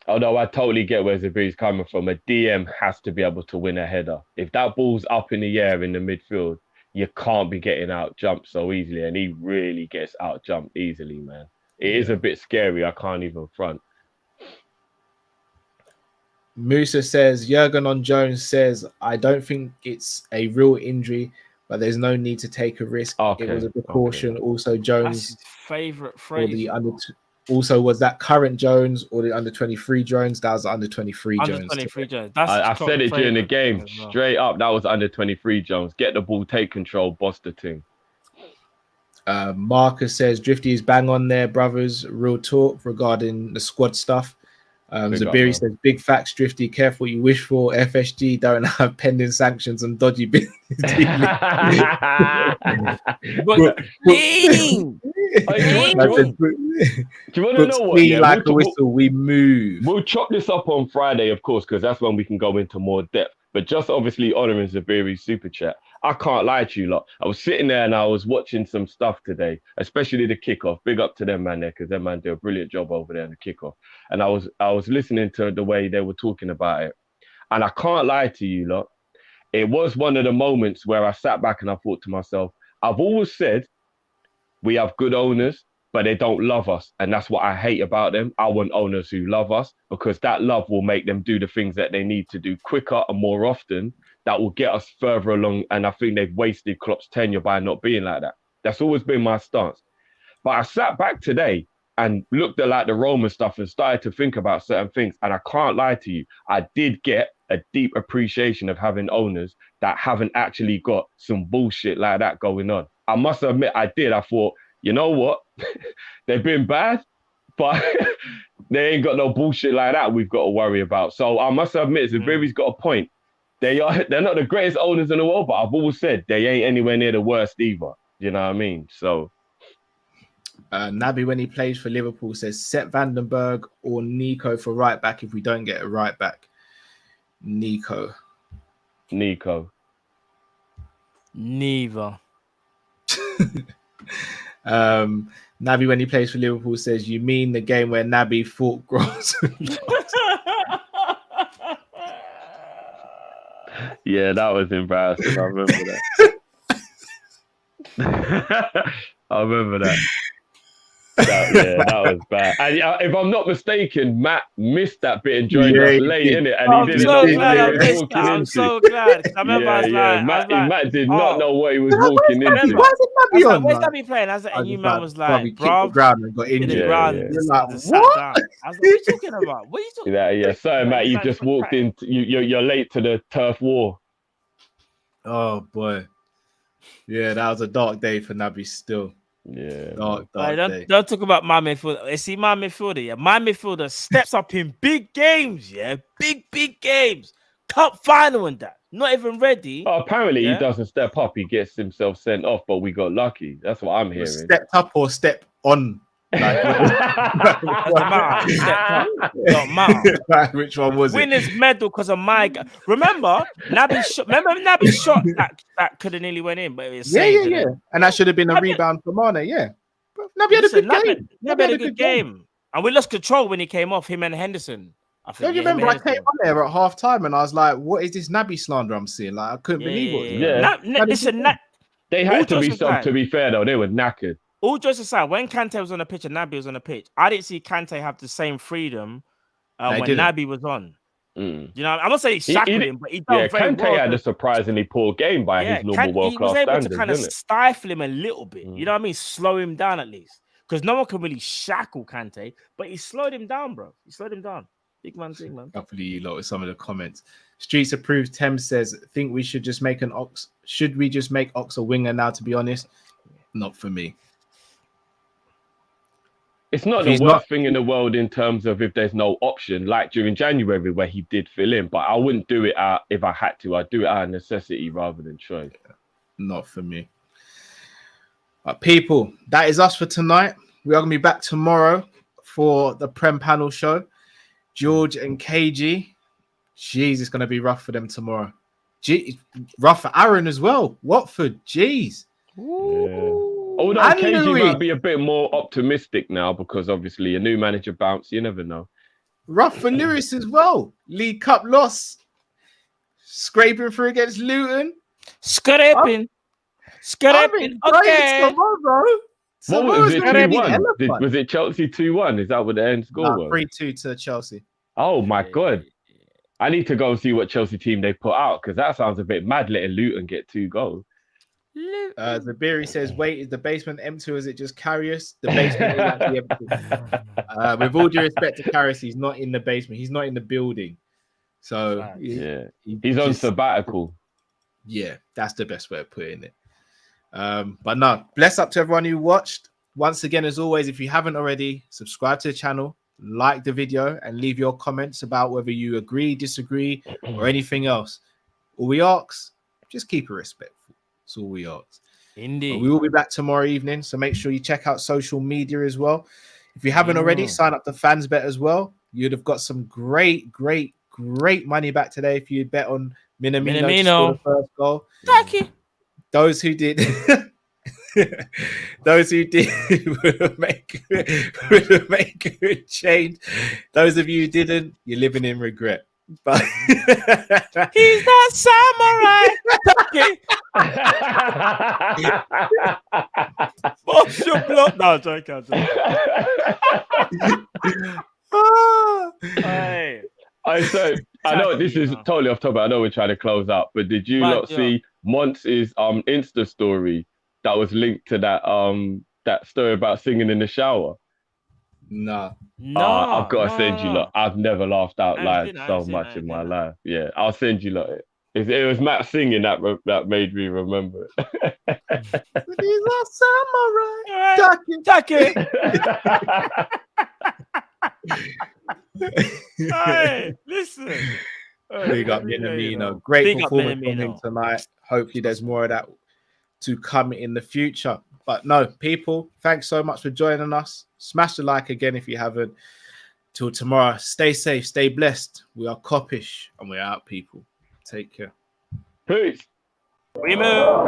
Although I totally get where Zabiri's coming from. A DM has to be able to win a header. If that ball's up in the air in the midfield, you can't be getting out jumped so easily. And he really gets out jumped easily, man. It is a bit scary. I can't even front. Musa says, Jurgen on Jones says, I don't think it's a real injury, but there's no need to take a risk. Okay, it was a precaution. Also, Jones. That's his favourite phrase. Also, was that current Jones or the under 23 Jones? That was the under 23 Jones. Under 23 Jones. I said it during the game. Straight up, that was under 23 Jones. Get the ball, take control, boss the team. Marcus says, Drifty is bang on there, brothers. Real talk regarding the squad stuff. Zabiri says, big facts, Drifty. Careful what you wish for. FSG don't have pending sanctions and dodgy business. Do you want to know what? Like a whistle, we move. We'll chop this up on Friday, of course, because that's when we can go into more depth. But just obviously honouring Zabiri's super chat. I can't lie to you lot. I was sitting there and I was watching some stuff today, especially the kickoff. Big up to them, man, there, because them man do a brilliant job over there in the kickoff. And I was listening to the way they were talking about it. And I can't lie to you lot. It was one of the moments where I sat back and I thought to myself, I've always said we have good owners, but they don't love us. And that's what I hate about them. I want owners who love us because that love will make them do the things that they need to do quicker and more often. That will get us further along. And I think they've wasted Klopp's tenure by not being like that. That's always been my stance. But I sat back today and looked at like the Roman stuff and started to think about certain things. And I can't lie to you. I did get a deep appreciation of having owners that haven't actually got some bullshit like that going on. I must admit I did. I thought, you know what? They've been bad, but they ain't got no bullshit like that we've got to worry about. So I must admit, Zabiri's got a point. They're not the greatest owners in the world, but I've always said they ain't anywhere near the worst either. You know what I mean? So Naby, when he plays for Liverpool, says Sepp Vandenberg or Nico for right back if we don't get a right back. Nico. Neither. Naby, when he plays for Liverpool, says, you mean the game where Naby fought Gross? Yeah, that was embarrassing. I remember that. I remember that. That was bad. And if I'm not mistaken, Matt missed that bit and joined us late, innit? And he didn't know what he was walking into. I'm so glad. I remember Matt did not know what he was walking into. Why is it Naby on? Where's Naby playing? And you man was like, bro, ground and got injured. You're like, what? I was like, what are you talking about? What are you talking about? Yeah. Sorry, Matt, you just walked in. You're late to the turf war. Oh, boy. Yeah, that was a dark day for Naby still. Yeah. Dark day. Don't talk about my midfielder. See, my midfielder, yeah. My midfielder steps up in big games, yeah. Big games. Cup final and that. Not even ready. Oh, apparently he doesn't step up. He gets himself sent off, but we got lucky. That's what I'm hearing. Stepped up or step on? Like, which one was it? Winners medal because of my guy. Remember Naby shot that could have nearly went in, but it was yeah. And that should have been a rebound for Mane, yeah. But Naby had a good game. Naby had a good game. And we lost control when he came off, him and Henderson. Don't you remember I came on there at half time and I was like, what is this Naby slander I'm seeing? Like, I couldn't believe it. Yeah. They had to be subbed, to be fair, though. They were knackered. All jokes aside, when Kante was on the pitch and Naby was on the pitch, I didn't see Kante have the same freedom when Naby was on. You know, I'm not saying he shackled him, but he done very Kante well. Had a surprisingly poor game by his normal world-class standards. He was able to kind of stifle him a little bit. You know what I mean? Slow him down at least. Because no one can really shackle Kante, but he slowed him down, bro. He slowed him down. Big man thing, man. Hopefully you lot with some of the comments. Streets approved. Thames says, think we should just make should we just make Ox a winger now, to be honest? Not for me. It's not the worst thing in the world in terms of if there's no option, like during January where he did fill in, but I wouldn't do it out if I had to. I'd do it out of necessity rather than choice. Not for me. But people, that is us for tonight. We are going to be back tomorrow for the Prem panel show. George and KG. Jeez, it's going to be rough for them tomorrow. Rough for Aaron as well. Watford, jeez. Yeah. Although KG might be a bit more optimistic now because obviously a new manager bounce, you never know. Rough for Lewis as well. League Cup loss. Scraping through against Luton. Scraping. Okay. Tomorrow. What was it? 2-1? Was it Chelsea 2-1? Is that what the end score was? 3-2 to Chelsea. Oh my God. I need to go and see what Chelsea team they put out because that sounds a bit mad letting Luton get 2 goals. Zabiri says, wait, is the basement empty or is it just Karius? The basement is actually empty. With all due respect to Karius, he's not in the basement. He's not in the building. So he's on sabbatical. Yeah, that's the best way of putting it. But no, bless up to everyone who watched. Once again, as always, if you haven't already, subscribe to the channel, like the video, and leave your comments about whether you agree, disagree, or anything else. All we ask, just keep it respectful. That's all we ask. Indeed. But we will be back tomorrow evening, so make sure you check out social media as well. If you haven't already, sign up to FansBet as well. You'd have got some great money back today if you bet on Minamino to score the first goal. Taki. Those who did, would make good change. Those of you who didn't, you're living in regret. But he's that samurai. Taki. What's your block? No, joking. Hey. I know this is totally off topic. I know we're trying to close up, but did you not see Monts's Insta story that was linked to that story about singing in the shower? No. I've got to send you lot. I've never laughed out loud so much in my life. Yeah, I'll send you lot. It was Matt singing that made me remember it. He's a samurai. Taki. Hey, listen. Big up Minamino. Great performance from him tonight. Hopefully there's more of that to come in the future. But no, people, thanks so much for joining us. Smash the like again if you haven't. Till tomorrow, stay safe, stay blessed. We are Kopish and we're out, people. Take care. Peace. We move.